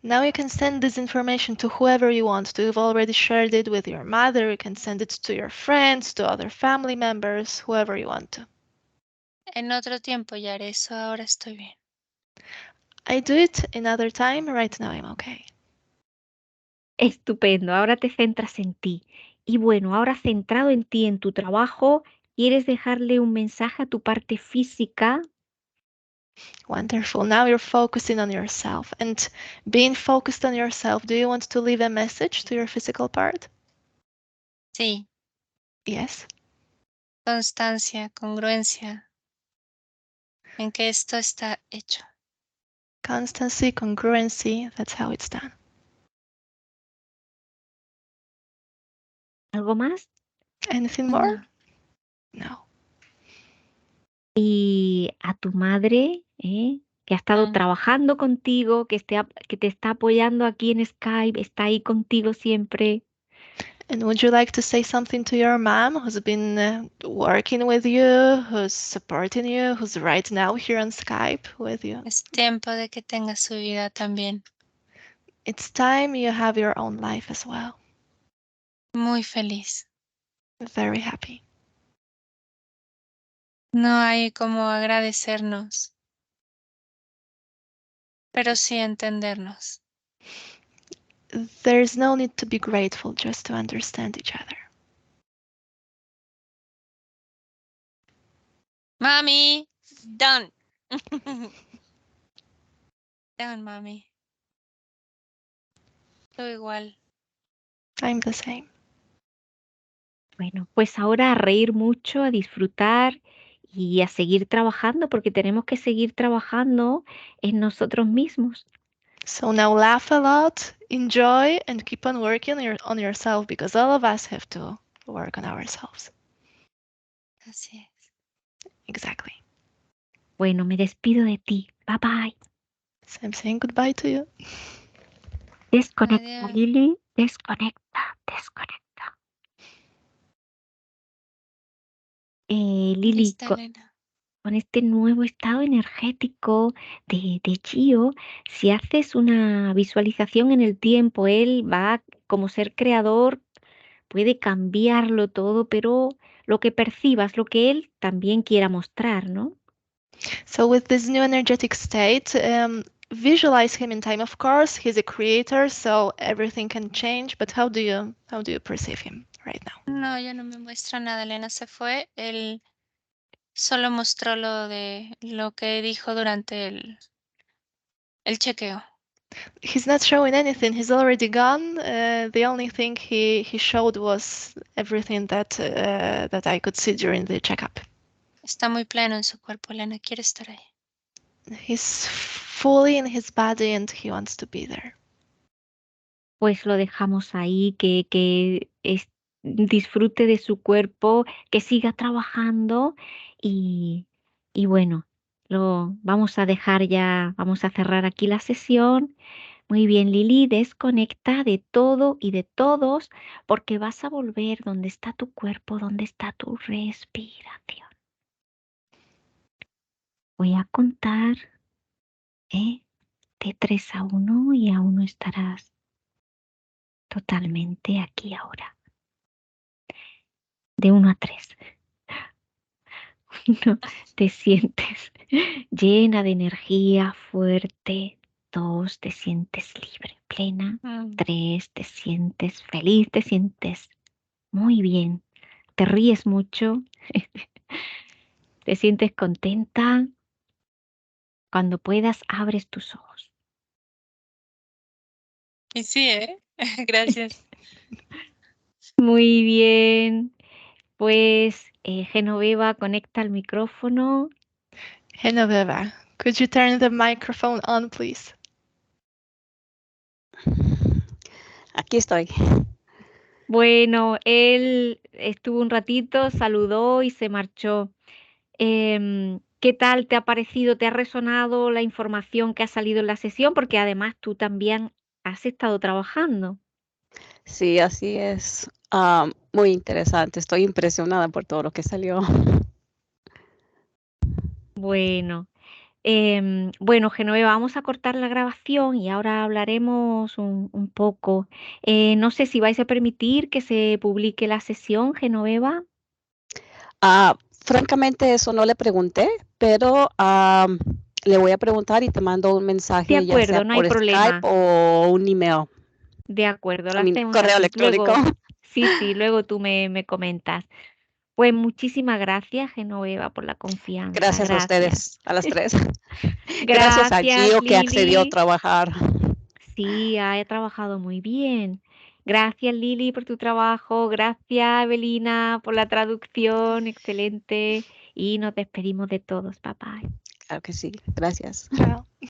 Now you can send this information to whoever you want to. You've already shared it with your mother. You can send it to your friends, to other family members, whoever you want to. En otro tiempo ya haré eso. Ahora estoy bien. I do it another time. Right now I'm okay. Estupendo, ahora te centras en ti. Y bueno, ahora centrado en ti, en tu trabajo, ¿quieres dejarle un mensaje a tu parte física? Wonderful. Now you're focusing on yourself. And being focused on yourself, do you want to leave a message to your physical part? Sí, Yes. constancia, congruencia en que esto está hecho. Constancy, congruency, that's how it's done. ¿Algo más? Anything more? No, No. Y a tu madre, que ha estado mm, trabajando contigo, que te está apoyando aquí en Skype, está ahí contigo siempre. And would you like to say something to your mom who's been working with you, who's supporting you, who's right now here on Skype with you? es tiempo de que tenga su vida también. It's time you have your own life as well. Muy feliz. Very happy. No hay como agradecernos, pero sí entendernos. There's no need to be grateful, just to understand each other. Mami, done. Done, mami. Tú igual. I'm the same. Bueno, pues ahora a reír mucho, a disfrutar y a seguir trabajando, porque tenemos que seguir trabajando en nosotros mismos. So now laugh a lot, enjoy, and keep on working on yourself because all of us have to work on ourselves. Así es. Exactly. Bueno, me despido de ti. Bye bye. So I'm saying goodbye to you. Desconecta, Adiós. Lili. Desconecta, desconecta. Lili, Lista, Elena. con este nuevo estado energético de Gio, si haces una visualización en el tiempo, él va como ser creador, puede cambiarlo todo, pero lo que percibas, lo que él también quiera mostrar, ¿no? So with this new energetic state, visualize him in time. Of course, he's a creator, so everything can change. But how do you perceive him right now? No, ya no me muestra nada. Elena se fue. Él solo mostró lo de lo que dijo durante el chequeo. He's not showing anything. He's already gone. The only thing he showed was everything that I could see during the checkup. Está muy pleno en su cuerpo. Elena quiere estar ahí. He's fully in his body and he wants to be there. Pues lo dejamos ahí, disfrute de su cuerpo, que siga trabajando y, y bueno, lo vamos a dejar ya, vamos a cerrar aquí la sesión. Muy bien, Lili, desconecta de todo y de todos porque vas a volver donde está tu cuerpo, donde está tu respiración. Voy a contar, de 3 a 1 y a 1 estarás totalmente aquí ahora. De 1 a 3. No, te sientes llena de energía, fuerte. 2, te sientes libre, plena. 3, te sientes feliz, te sientes muy bien. Te ríes mucho, te sientes contenta. Cuando puedas, abres tus ojos. Y sí, ¿eh? Gracias. Muy bien. Pues, Genoveva, conecta el micrófono. Genoveva, could you turn the microphone on, please? Aquí estoy. Bueno, él estuvo un ratito, saludó y se marchó. ¿Qué tal te ha parecido? ¿Te ha resonado la información que ha salido en la sesión? Porque además tú también has estado trabajando. Sí, así es. Muy interesante. Estoy impresionada por todo lo que salió. Bueno, bueno, Genoveva, vamos a cortar la grabación y ahora hablaremos un poco. No sé si vais a permitir que se publique la sesión, Genoveva. Francamente, eso no le pregunté, pero le voy a preguntar y te mando un De mensaje, ya sea acuerdo, no hay por Skype problema. o un email, De acuerdo, lo a mi hacemos correo así. electrónico. Luego, sí, luego tú me comentas. Pues muchísimas gracias, Genoveva, por la confianza. Gracias a Gracias. ustedes, a las tres. Gracias a Gracias, Gio que accedió a Lili. trabajar. Sí, ha trabajado muy bien. Gracias, Lili, por tu trabajo. Gracias, Evelina, por la traducción. Excelente. Y nos despedimos de todos, papá. Claro que sí, gracias. Chao.